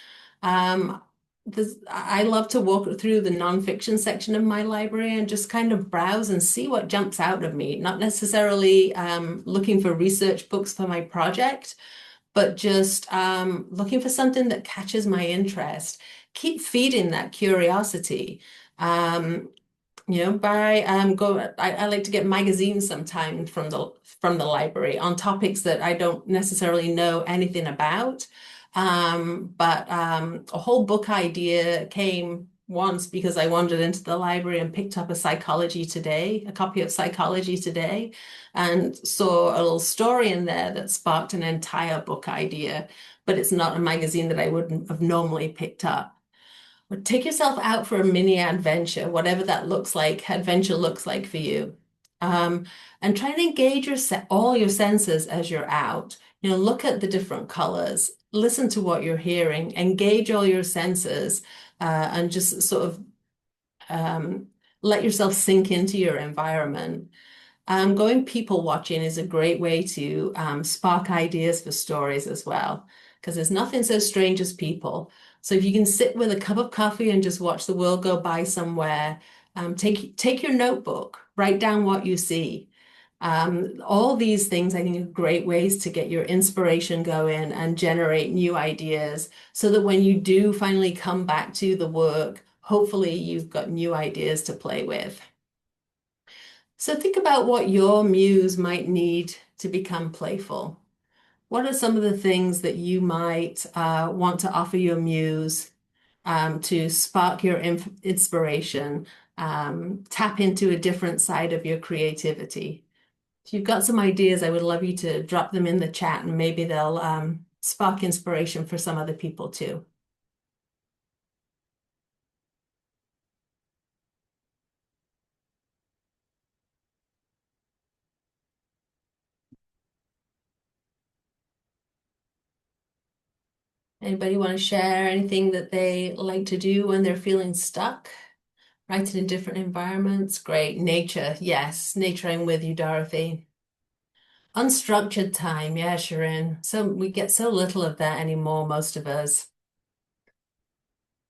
I love to walk through the nonfiction section of my library and just kind of browse and see what jumps out of me. Not necessarily looking for research books for my project, but just looking for something that catches my interest. Keep feeding that curiosity. I like to get magazines sometimes from the library on topics that I don't necessarily know anything about. But a whole book idea came once because I wandered into the library and picked up a copy of Psychology Today, and saw a little story in there that sparked an entire book idea, but it's not a magazine that I wouldn't have normally picked up. But take yourself out for a mini adventure, whatever that adventure looks like for you. And try and engage all your senses as you're out. Look at the different colors, listen to what you're hearing, engage all your senses, and just sort of let yourself sink into your environment. Going people watching is a great way to spark ideas for stories as well, because there's nothing so strange as people. So if you can sit with a cup of coffee and just watch the world go by somewhere, take your notebook, write down what you see. All these things I think are great ways to get your inspiration going and generate new ideas so that when you do finally come back to the work, hopefully you've got new ideas to play with. So think about what your muse might need to become playful. What are some of the things that you might want to offer your muse to spark your inspiration, tap into a different side of your creativity? If you've got some ideas, I would love you to drop them in the chat and maybe they'll spark inspiration for some other people too. Anybody want to share anything that they like to do when they're feeling stuck? Writing in different environments? Great. Nature. Yes. Nature, I'm with you, Dorothy. Unstructured time. Yeah, Shirin. So we get so little of that anymore, most of us.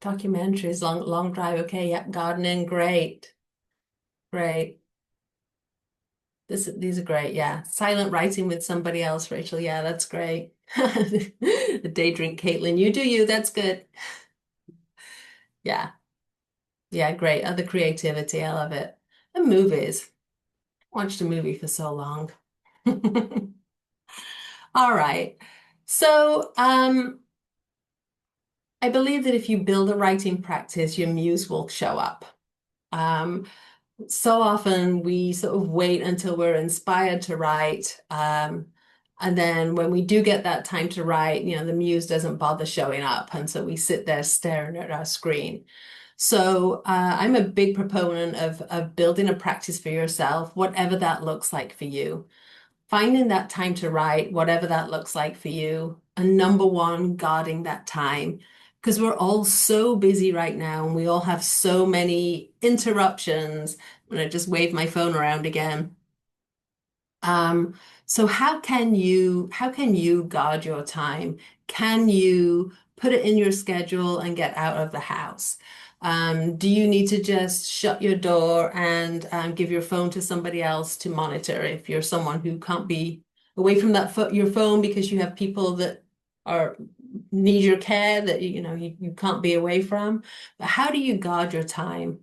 Documentaries, long drive. Okay. Yeah. Gardening. Great. Great. These are great. Yeah. Silent writing with somebody else, Rachel. Yeah, that's great. The day drink, Caitlin. You do you. That's good. Yeah. Yeah, great. Other creativity. I love it. And movies. Watched a movie for so long. All right. So, I believe that if you build a writing practice, your muse will show up. Um, so often we sort of wait until we're inspired to write. And then when we do get that time to write, the muse doesn't bother showing up. And so we sit there staring at our screen. So I'm a big proponent of building a practice for yourself, whatever that looks like for you. Finding that time to write, whatever that looks like for you, and number one, guarding that time. Because we're all so busy right now and we all have so many interruptions. I'm gonna just wave my phone around again. Um, so how can you guard your time? Can you put it in your schedule and get out of the house? Do you need to just shut your door and give your phone to somebody else to monitor if you're someone who can't be away from your phone because you have people that are need your care that you can't be away from? But how do you guard your time?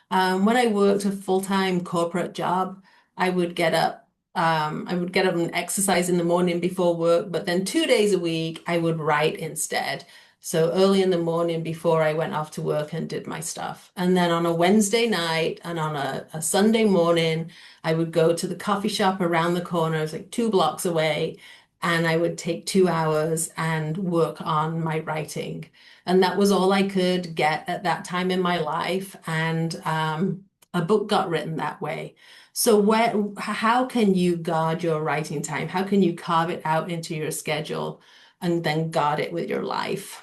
When I worked a full-time corporate job, I would get up. I would get up and exercise in the morning before work, but then 2 days a week I would write instead. So early in the morning before I went off to work and did my stuff. And then on a Wednesday night and on a Sunday morning, I would go to the coffee shop around the corner, it was like 2 blocks away, and I would take 2 hours and work on my writing. And that was all I could get at that time in my life. And a book got written that way. So how can you guard your writing time? How can you carve it out into your schedule and then guard it with your life?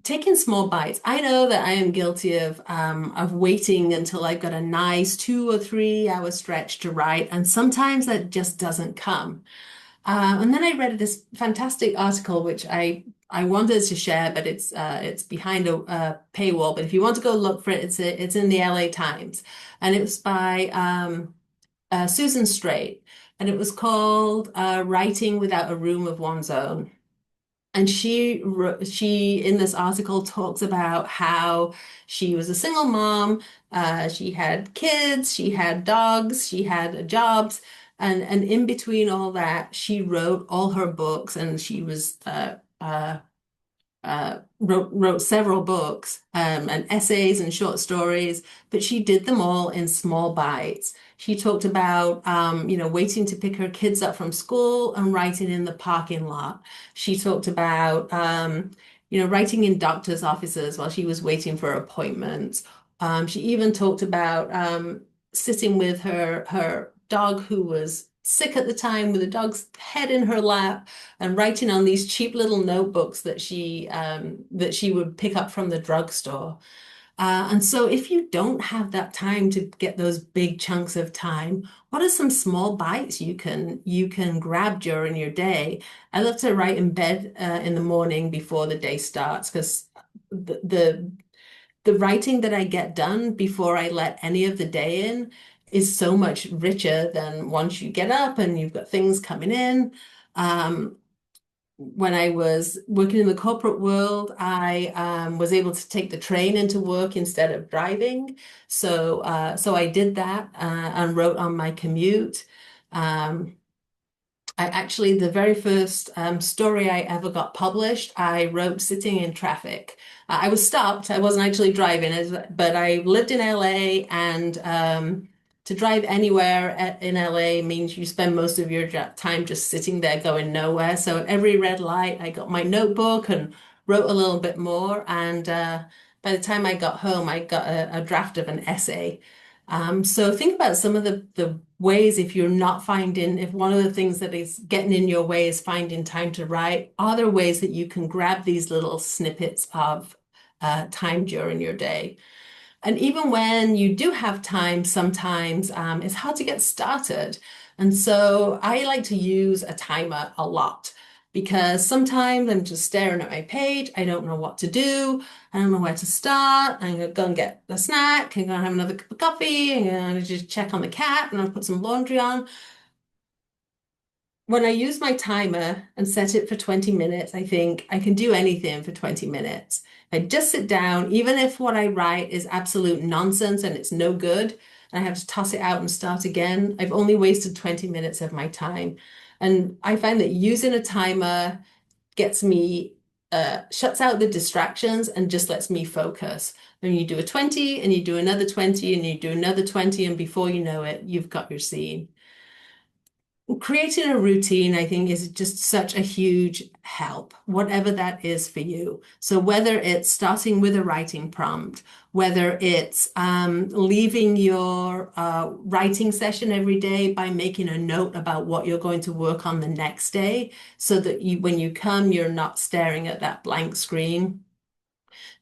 Taking small bites. I know that I am guilty of waiting until I've got a nice 2 or 3 hour stretch to write, and sometimes that just doesn't come. And then I read this fantastic article, which I wanted to share, but it's behind a paywall. But if you want to go look for it, it's in the LA Times, and it was by Susan Straight, and it was called "Writing Without a Room of One's Own." And she in this article talks about how she was a single mom, she had kids, she had dogs, she had jobs, and in between all that, she wrote all her books, and she was wrote several books and essays and short stories, but she did them all in small bites. She talked about, waiting to pick her kids up from school and writing in the parking lot. She talked about, writing in doctor's offices while she was waiting for appointments. She even talked about sitting with her dog who was sick at the time with the dog's head in her lap and writing on these cheap little notebooks that she would pick up from the drugstore. And so if you don't have that time to get those big chunks of time, what are some small bites you can grab during your day? I love to write in bed in the morning before the day starts because the, the the writing that I get done before I let any of the day in is so much richer than once you get up and you've got things coming in. Um, when I was working in the corporate world, I was able to take the train into work instead of driving. So I did that and wrote on my commute. Um, I actually, the very first story I ever got published, I wrote sitting in traffic. I was stopped. I wasn't actually driving, but I lived in LA, and to drive anywhere in LA means you spend most of your time just sitting there going nowhere. So at every red light, I got my notebook and wrote a little bit more. And by the time I got home, I got a draft of an essay. So think about some of the ways if you're not finding, if one of the things that is getting in your way is finding time to write, are there ways that you can grab these little snippets of time during your day? And even when you do have time, sometimes it's hard to get started. And so I like to use a timer a lot because sometimes I'm just staring at my page. I don't know what to do. I don't know where to start. I'm going to go and get a snack. I'm going to have another cup of coffee. I'm going to just check on the cat and I'll put some laundry on. When I use my timer and set it for 20 minutes, I think I can do anything for 20 minutes. I just sit down, even if what I write is absolute nonsense and it's no good, and I have to toss it out and start again, I've only wasted 20 minutes of my time. And I find that using a timer gets me, shuts out the distractions and just lets me focus. When you do a 20 and you do another 20 and you do another 20, and before you know it, you've got your scene. Creating a routine, I think, is just such a huge help, whatever that is for you. So whether it's starting with a writing prompt, whether it's leaving your writing session every day by making a note about what you're going to work on the next day, so that when you come, you're not staring at that blank screen.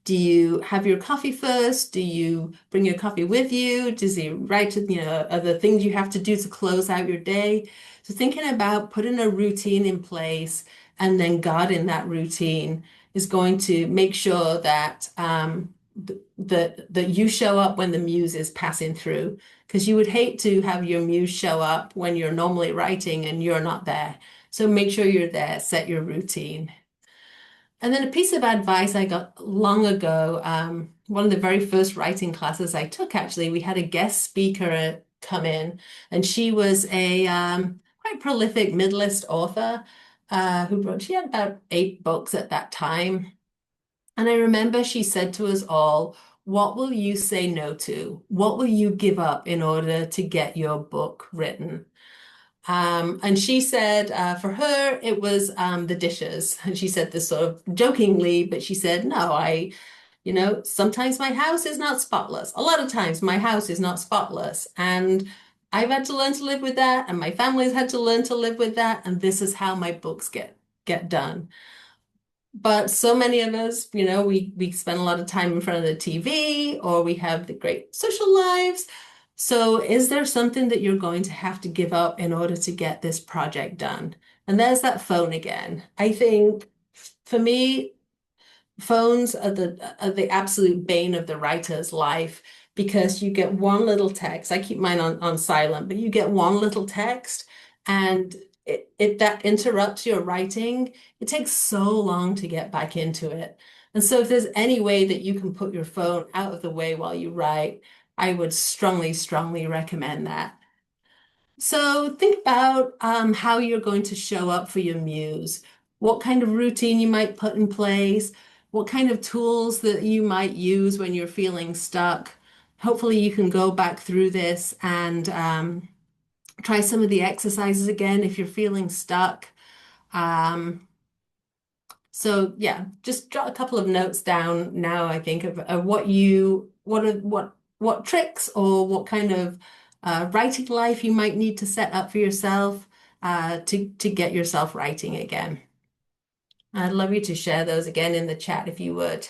Do you have your coffee first? Do you bring your coffee with you? Does you write, are there things you have to do to close out your day? So thinking about putting a routine in place and then guarding that routine is going to make sure that that you show up when the muse is passing through. Because you would hate to have your muse show up when you're normally writing and you're not there. So make sure you're there, set your routine. And then a piece of advice I got long ago, one of the very first writing classes I took, actually, we had a guest speaker come in, and she was a quite prolific middle-list author she had about 8 books at that time. And I remember she said to us all, what will you say no to? What will you give up in order to get your book written? And she said for her, it was the dishes. And she said this sort of jokingly, but she said, no, sometimes my house is not spotless. A lot of times my house is not spotless. And I've had to learn to live with that. And my family's had to learn to live with that. And this is how my books get done. But so many of us, we spend a lot of time in front of the TV or we have the great social lives. So is there something that you're going to have to give up in order to get this project done? And there's that phone again. I think for me, phones are the absolute bane of the writer's life because you get one little text. I keep mine on silent, but you get one little text and it that interrupts your writing. It takes so long to get back into it. And so if there's any way that you can put your phone out of the way while you write, I would strongly, strongly recommend that. So think about how you're going to show up for your muse, what kind of routine you might put in place, what kind of tools that you might use when you're feeling stuck. Hopefully you can go back through this and try some of the exercises again if you're feeling stuck. Um, so yeah, just jot a couple of notes down now, I think, of what tricks or what kind of writing life you might need to set up for yourself to get yourself writing again. I'd love you to share those again in the chat if you would.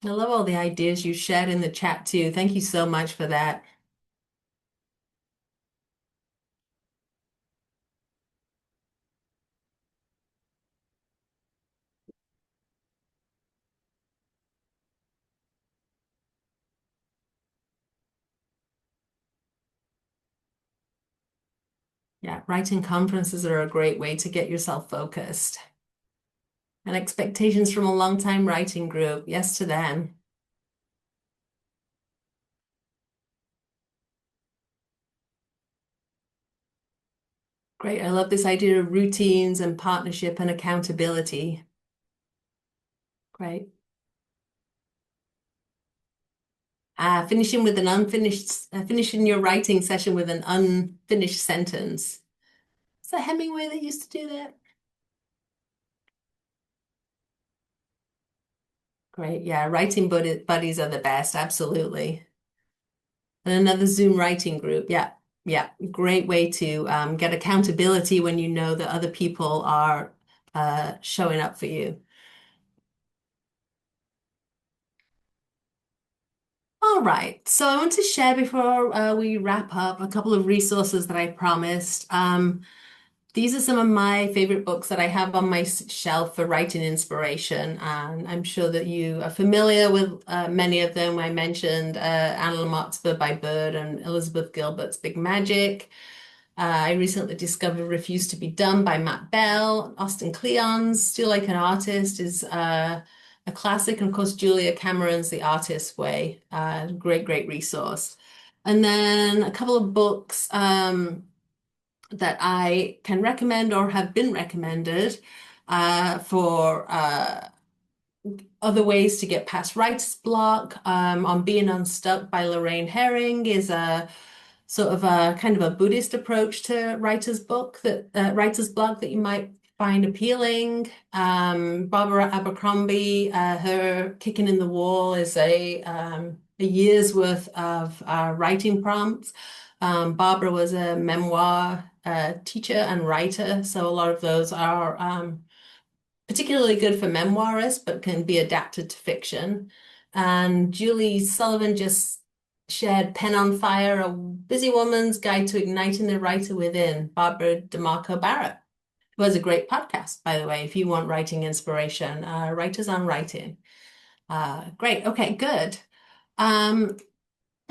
I love all the ideas you shared in the chat too. Thank you so much for that. Yeah, writing conferences are a great way to get yourself focused. And expectations from a long-time writing group. Yes to them. Great. I love this idea of routines and partnership and accountability. Great. Finishing with an finishing your writing session with an unfinished sentence. Is that Hemingway that used to do that? Great. Yeah, writing buddies are the best. Absolutely. And another Zoom writing group. Yeah. Yeah. Great way to get accountability when you know that other people are showing up for you. All right. So I want to share before we wrap up a couple of resources that I promised. These are some of my favorite books that I have on my shelf for writing inspiration, and I'm sure that you are familiar with many of them. I mentioned Anna Lamott's Bird by Bird and Elizabeth Gilbert's Big Magic. I recently discovered Refuse to be Done by Matt Bell. Austin Kleon's Still Like an Artist is a classic, and of course Julia Cameron's The Artist's Way. Great resource. And then a couple of books that I can recommend or have been recommended for other ways to get past writer's block. On Being Unstuck by Lorraine Herring is a sort of a kind of a Buddhist approach to writer's block that you might find appealing. Barbara Abercrombie, her Kicking in the Wall is a year's worth of writing prompts. Barbara was a memoir teacher and writer, so a lot of those are particularly good for memoirists, but can be adapted to fiction. And Julie Sullivan just shared Pen on Fire, A Busy Woman's Guide to Igniting the Writer Within, Barbara DeMarco Barrett, who has a great podcast, by the way, if you want writing inspiration, Writers on Writing. Great. Okay, good.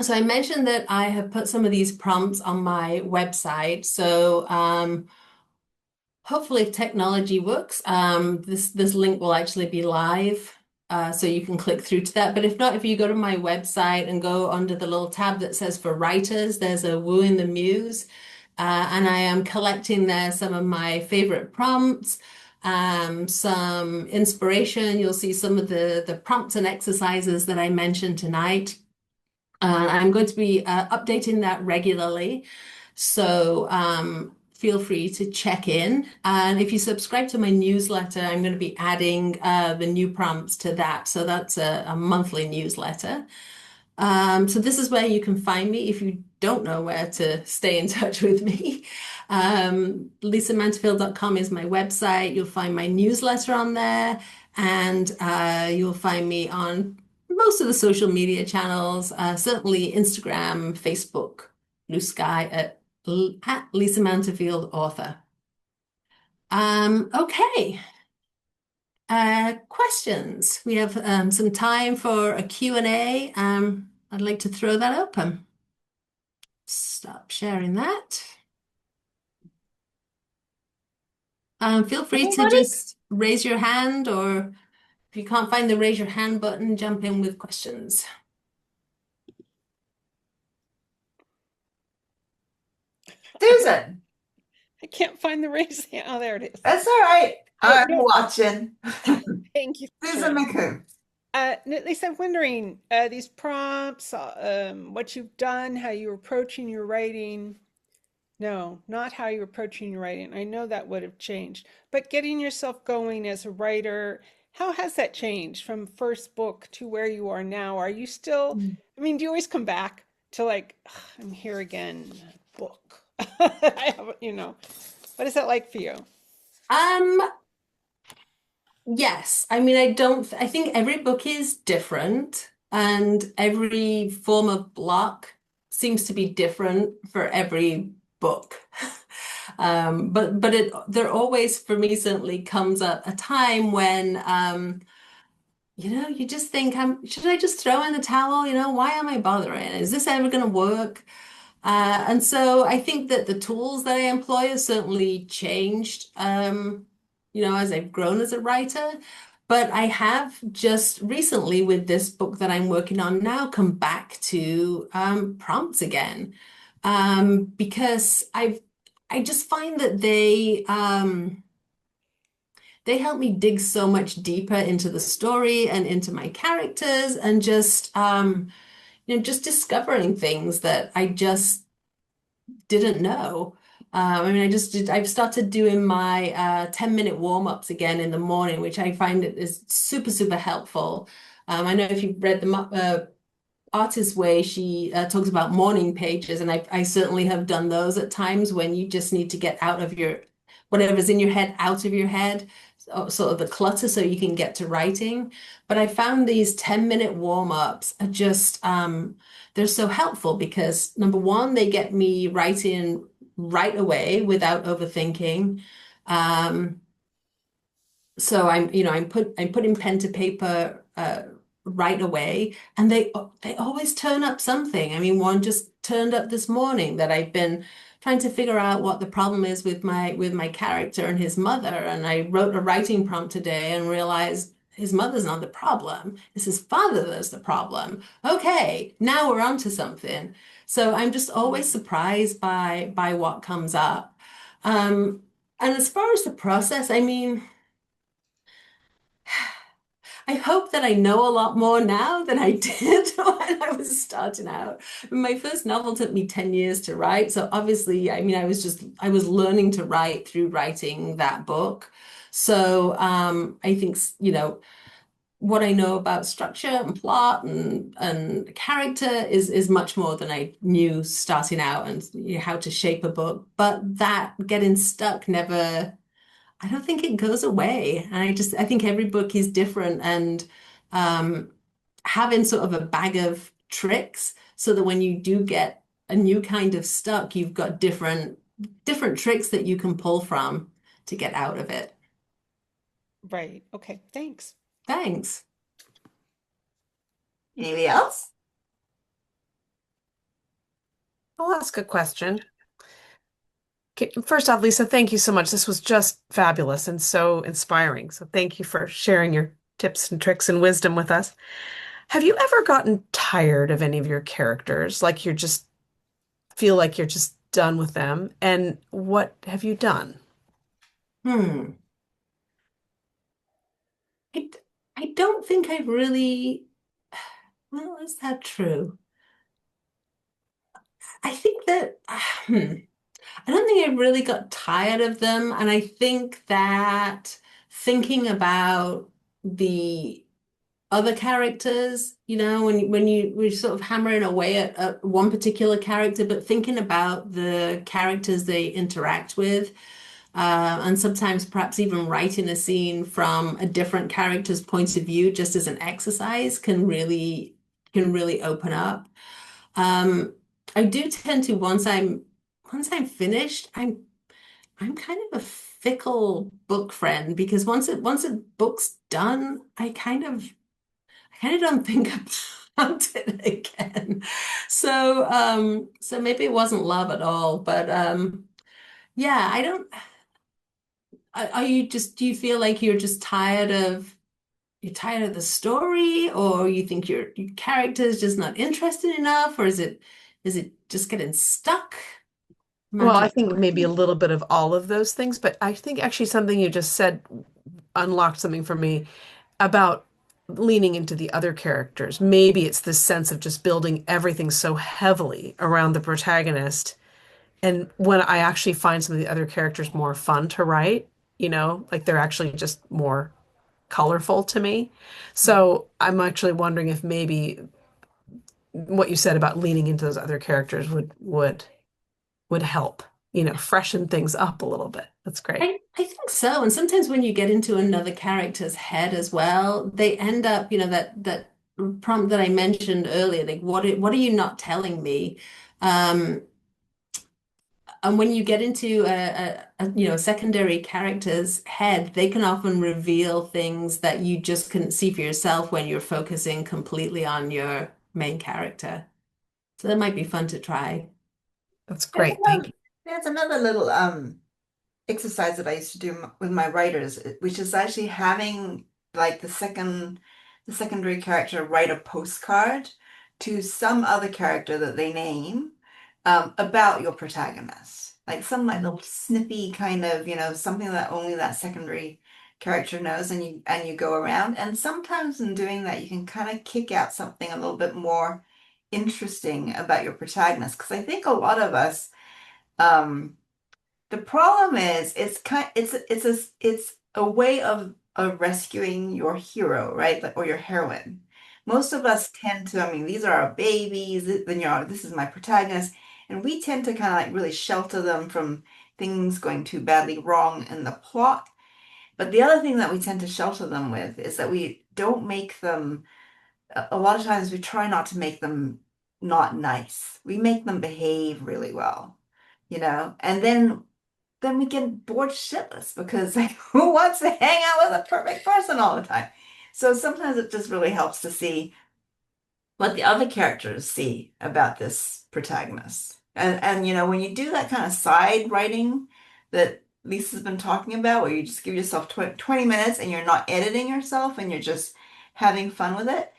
So I mentioned that I have put some of these prompts on my website. So hopefully if technology works, this link will actually be live. So you can click through to that. But if not, if you go to my website and go under the little tab that says for writers, there's a Wooing the Muse. And I am collecting there some of my favorite prompts, some inspiration. You'll see some of the prompts and exercises that I mentioned tonight. I'm going to be updating that regularly. So feel free to check in. And if you subscribe to my newsletter, I'm going to be adding the new prompts to that. So that's a monthly newsletter. So this is where you can find me if you don't know where to stay in touch with me. LisaManterfield.com is my website. You'll find my newsletter on there, and you'll find me on most of the social media channels, certainly Instagram, Facebook, Blue Sky at Lisa Manterfield author. Okay. Questions. We have some time for a Q&A. I'd like to throw that open. Stop sharing that. Feel free to just raise your hand, or if you can't find the raise your hand button, jump in with questions. Susan. I can't find the raise hand. Oh, there it is. That's all right. I'm watching. Thank you. Susan McCombs. Lisa, I'm wondering, these prompts, what you've done, how you're approaching your writing. No, not how you're approaching your writing. I know that would have changed, but getting yourself going as a writer, how has that changed from first book to where you are now? Are you still, I mean, do you always come back to like, "Ugh, I'm here again, book. I have, what is that like for you? Yes, I mean, I think every book is different and every form of block seems to be different for every book. But there always, for me, certainly comes a time when, you just think, should I just throw in the towel? Why am I bothering? Is this ever going to work? And so I think that the tools that I employ have certainly changed, as I've grown as a writer. But I have just recently, with this book that I'm working on now, come back to prompts again, because I just find that they help me dig so much deeper into the story and into my characters, and just discovering things that I just didn't know. I mean, I've started doing my 10-minute warm-ups again in the morning, which I find it is super, super helpful. I know if you've read the Artist Way, she talks about morning pages, and I certainly have done those at times when you just need to get out of whatever's in your head out of your head, sort of the clutter, so you can get to writing. But I found these 10-minute warm-ups are just they're so helpful because number one, they get me writing right away without overthinking. Um, so I'm putting pen to paper right away, and they always turn up something. I mean, one just turned up this morning that I've been trying to figure out what the problem is with my character and his mother. And I wrote a writing prompt today and realized his mother's not the problem. It's his father that's the problem. Okay, now we're on to something. So I'm just always surprised by what comes up. And as far as the process, I mean, I hope that I know a lot more now than I did when I was starting out. My first novel took me 10 years to write. So obviously, I mean, I was learning to write through writing that book. So I think, what I know about structure and plot and character is much more than I knew starting out, and how to shape a book. But that getting stuck never, I don't think it goes away. And I think every book is different, and um, having sort of a bag of tricks so that when you do get a new kind of stuck, you've got different tricks that you can pull from to get out of it. Right. Okay. Thanks. Thanks. Anybody else? I'll ask a question. Okay, first off, Lisa, thank you so much. This was just fabulous and so inspiring. So thank you for sharing your tips and tricks and wisdom with us. Have you ever gotten tired of any of your characters? Like you just feel like you're just done with them? And what have you done? Hmm. I, I don't think I've really, well, is that true? I think that, I don't think I really got tired of them. And I think that thinking about the other characters, we're sort of hammering away at one particular character, but thinking about the characters they interact with, and sometimes perhaps even writing a scene from a different character's point of view, just as an exercise, can really open up. Um, I do tend to, once I'm finished, I'm kind of a fickle book friend, because once a book's done, I kind of don't think about it again. So maybe it wasn't love at all, but yeah, I don't. Are you just? Do you feel like you're tired of the story, or you think your character is just not interested enough, or is it just getting stuck? Well, I Magic. think maybe a little bit of all of those things, but I think actually something you just said unlocked something for me about leaning into the other characters. Maybe it's this sense of just building everything so heavily around the protagonist. And when I actually find some of the other characters more fun to write, like they're actually just more colorful to me. So I'm actually wondering if maybe what you said about leaning into those other characters would help, freshen things up a little bit. That's great. I think so. And sometimes when you get into another character's head as well, they end up, that prompt that I mentioned earlier, like what are you not telling me? Um, and when you get into a secondary character's head, they can often reveal things that you just couldn't see for yourself when you're focusing completely on your main character. So that might be fun to try. That's great. Thank you. There's another little exercise that I used to do with my writers, which is actually having like the secondary character write a postcard to some other character that they name about your protagonist. Like some like little snippy kind of, something that only that secondary character knows, and you go around. And sometimes in doing that, you can kind of kick out something a little bit more interesting about your protagonist. Because I think a lot of us, the problem is it's a way of rescuing your hero, right? Like, or your heroine. Most of us tend to, I mean, these are our babies, then this is my protagonist, and we tend to kind of like really shelter them from things going too badly wrong in the plot. But the other thing that we tend to shelter them with is that we don't make them, a lot of times we try not to make them not nice. We make them behave really well, and then we get bored shitless because like, who wants to hang out with a perfect person all the time? So sometimes it just really helps to see what the other characters see about this protagonist. And when you do that kind of side writing that Lisa's been talking about, where you just give yourself 20 minutes and you're not editing yourself and you're just having fun with it,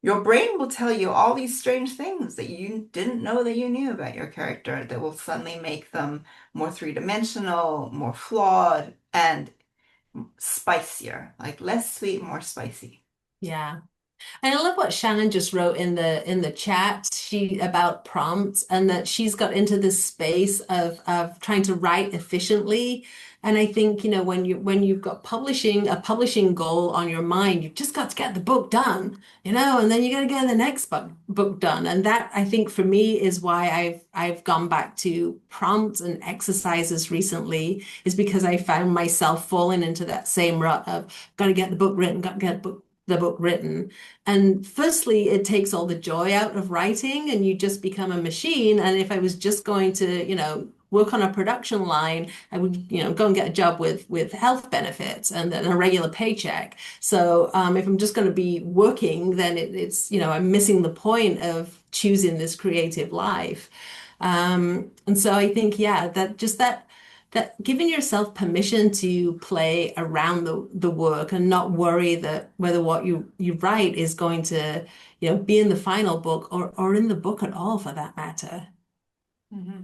your brain will tell you all these strange things that you didn't know that you knew about your character that will suddenly make them more three-dimensional, more flawed, and spicier. Like less sweet, more spicy. Yeah. And I love what Shannon just wrote in the chat about prompts, and that she's got into this space of trying to write efficiently. And I think, when you've got a publishing goal on your mind, you've just got to get the book done, and then you got to get the next book done. And that, I think, for me is why I've gone back to prompts and exercises recently, is because I found myself falling into that same rut of got to get the book written, got to get the book written. And firstly, it takes all the joy out of writing and you just become a machine. And if I was just going to, work on a production line, I would, go and get a job with health benefits and then a regular paycheck. So if I'm just going to be working, then it's, I'm missing the point of choosing this creative life. And so I think, yeah, that giving yourself permission to play around the work and not worry that whether what you write is going to, be in the final book or in the book at all for that matter. Mm-hmm.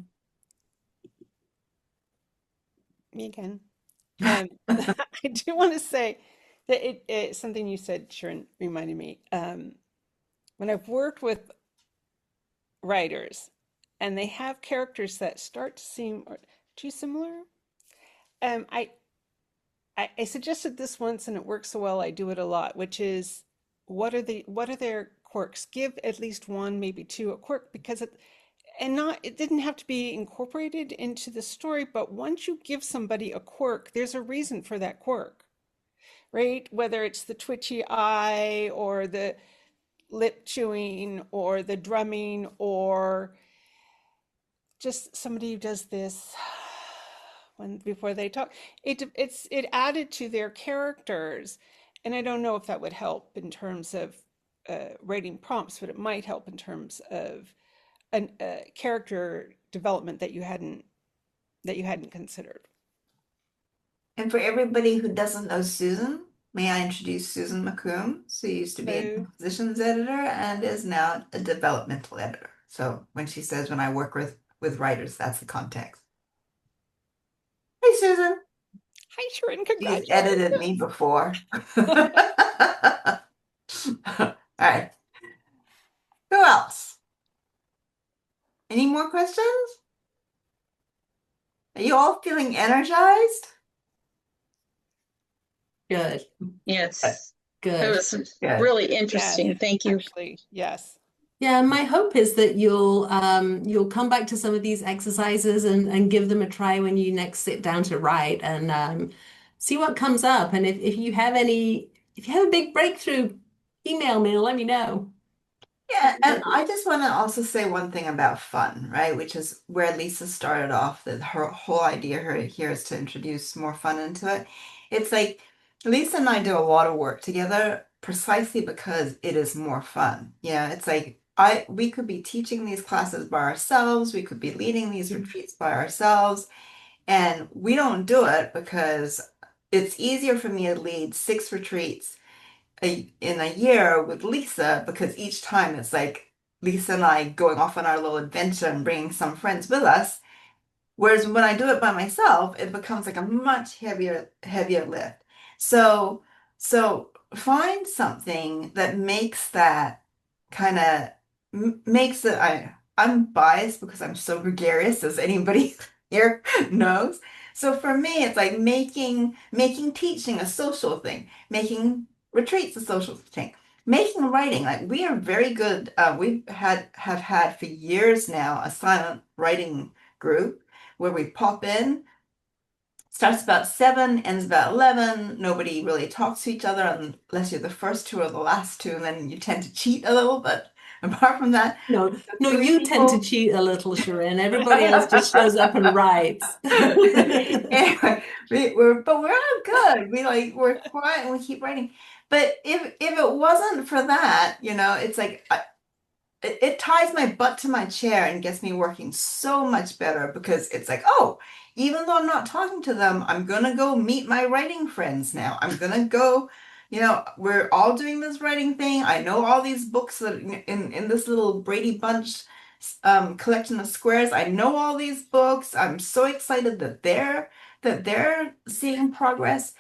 Me again. I do want to say that it something you said, Sharon, reminded me. When I've worked with writers and they have characters that start to seem too similar, I suggested this once and it works so well, I do it a lot, which is what are their quirks? Give at least one, maybe two, a quirk, because it didn't have to be incorporated into the story, but once you give somebody a quirk, there's a reason for that quirk, right? Whether it's the twitchy eye or the lip chewing or the drumming or just somebody who does this before they talk. It added to their characters, and I don't know if that would help in terms of writing prompts, but it might help in terms of a character development that you hadn't considered. And for everybody who doesn't know Susan, may I introduce Susan McComb? She used to be a compositions editor and is now a developmental editor. So when she says when I work with writers, that's the context. Hey, Susan. Hi, Sharon. She's Congratulations. edited me before. All right. Who else? Any more questions? Are you all feeling energized? Good. Yes, it Good. was really interesting. Yes, Thank you. actually, yes. Yeah, my hope is that you'll come back to some of these exercises and give them a try when you next sit down to write and see what comes up. And if you have any if you have a big breakthrough, email me and let me know. Yeah, and I just want to also say one thing about fun, right? Which is where Lisa started off, that her whole idea here is to introduce more fun into it. It's like Lisa and I do a lot of work together precisely because it is more fun. Yeah, it's like we could be teaching these classes by ourselves, we could be leading these retreats by ourselves, and we don't do it because it's easier for me to lead 6 retreats in a year with Lisa because each time it's like Lisa and I going off on our little adventure and bringing some friends with us. Whereas when I do it by myself, it becomes like a much heavier lift. So, so find something that makes that kind of makes it. I'm biased because I'm so gregarious, as anybody here knows. So for me, it's like making teaching a social thing, making retreats a social thing, making writing. Like we are very good. Have had for years now a silent writing group where we pop in, starts about 7, ends about 11. Nobody really talks to each other unless you're the first two or the last two, and then you tend to cheat a little. But apart from that, No, the no, three you tend to people. cheat a little, Shirin. Everybody else just shows up and writes. Anyway, we're all good. We're quiet and we keep writing. But if it wasn't for that, it's like it ties my butt to my chair and gets me working so much better because it's like, oh, even though I'm not talking to them, I'm gonna go meet my writing friends now. I'm gonna go, we're all doing this writing thing. I know all these books that in this little Brady Bunch collection of squares. I know all these books. I'm so excited that they're seeing progress.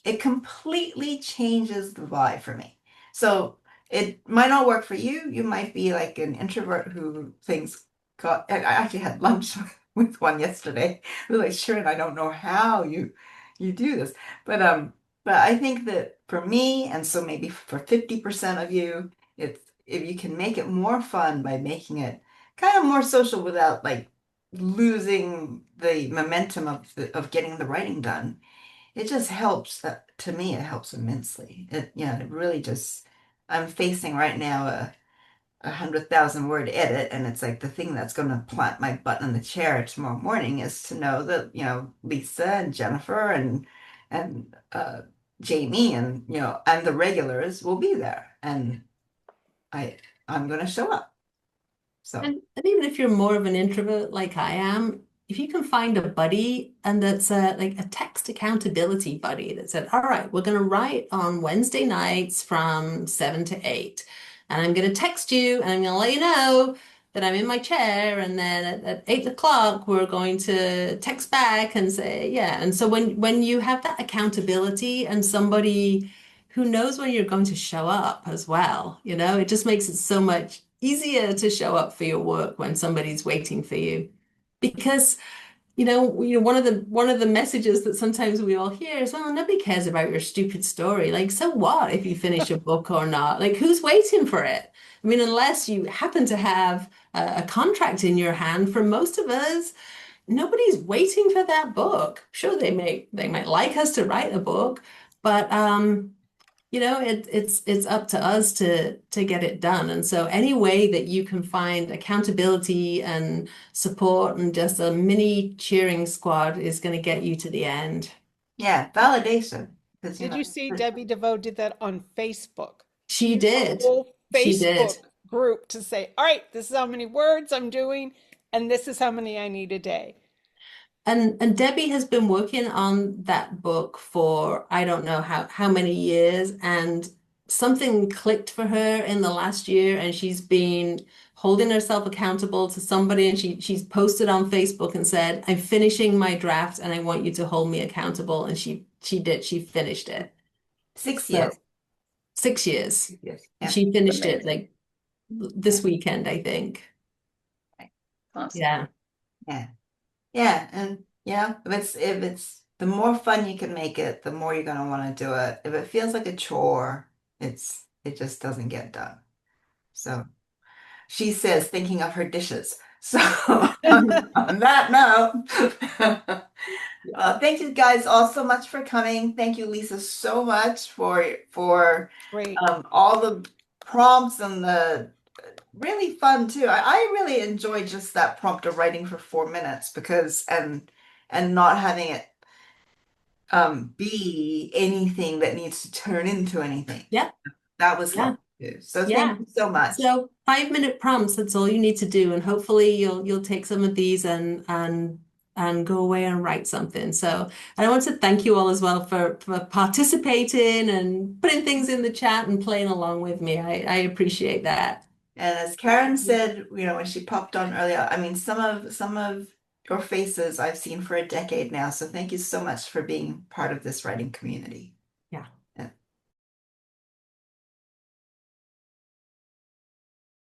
It completely changes the vibe for me. So it might not work for you. You might be like an introvert who thinks, God, I actually had lunch with one yesterday. Who was like, Sharon, I don't know how you do this. But I think that for me, and so maybe for 50% of you, it's if you can make it more fun by making it kind of more social without like losing the momentum of getting the writing done, it just helps. To me, it helps immensely. It really just. I'm facing right now a 100,000 word edit, and it's like the thing that's going to plant my butt in the chair tomorrow morning is to know that Lisa and Jennifer and Jamie and the regulars will be there, and I I'm going to show up. So And even if you're more of an introvert like I am, if you can find a buddy and that's like a text accountability buddy that said, all right, we're going to write on Wednesday nights from 7 to 8. And I'm going to text you and I'm going to let you know that I'm in my chair. And then at 8 o'clock, we're going to text back and say, yeah. And so when you have that accountability and somebody who knows when you're going to show up as well. It just makes it so much easier to show up for your work when somebody's waiting for you. Because, one of the messages that sometimes we all hear is, well, nobody cares about your stupid story. Like, so what if you finish a book or not? Like, who's waiting for it? I mean, unless you happen to have a contract in your hand, for most of us, nobody's waiting for that book. Sure, they might like us to write a book, but it's up to us to get it done. And so any way that you can find accountability and support and just a mini cheering squad is going to get you to the end. yeah, validation because Did you see Debbie DeVoe did that on Facebook? She She used a did. whole She did. Facebook group to say, all right, this is how many words I'm doing, and this is how many I need a day. And Debbie has been working on that book for I don't know how many years, and something clicked for her in the last year, and she's been holding herself accountable to somebody, and she's posted on Facebook and said, "I'm finishing my draft, and I want you to hold me accountable." And she did. She finished it. 6 years. So 6 years. Yes, yeah, She finished it amazing. like this weekend, I think. Awesome. Yeah. Yeah. Yeah, and if it's the more fun you can make it, the more you're gonna want to do it. If it feels like a chore, it just doesn't get done. So, she says, thinking of her dishes. So on that note, thank you guys all so much for coming. Thank you, Lisa, so much for Great. all the prompts and the really fun too. I really enjoyed just that prompt of writing for 4 minutes because and not having it be anything that needs to turn into anything. Yeah, That was yeah, fun too. So yeah. thank you so much. So 5 minute prompts, that's all you need to do. And hopefully you'll take some of these and go away and write something. So I want to thank you all as well for participating and putting things in the chat and playing along with me. I appreciate that. And as Karen said, when she popped on earlier, I mean, some of your faces I've seen for a decade now. So thank you so much for being part of this writing community. Yeah.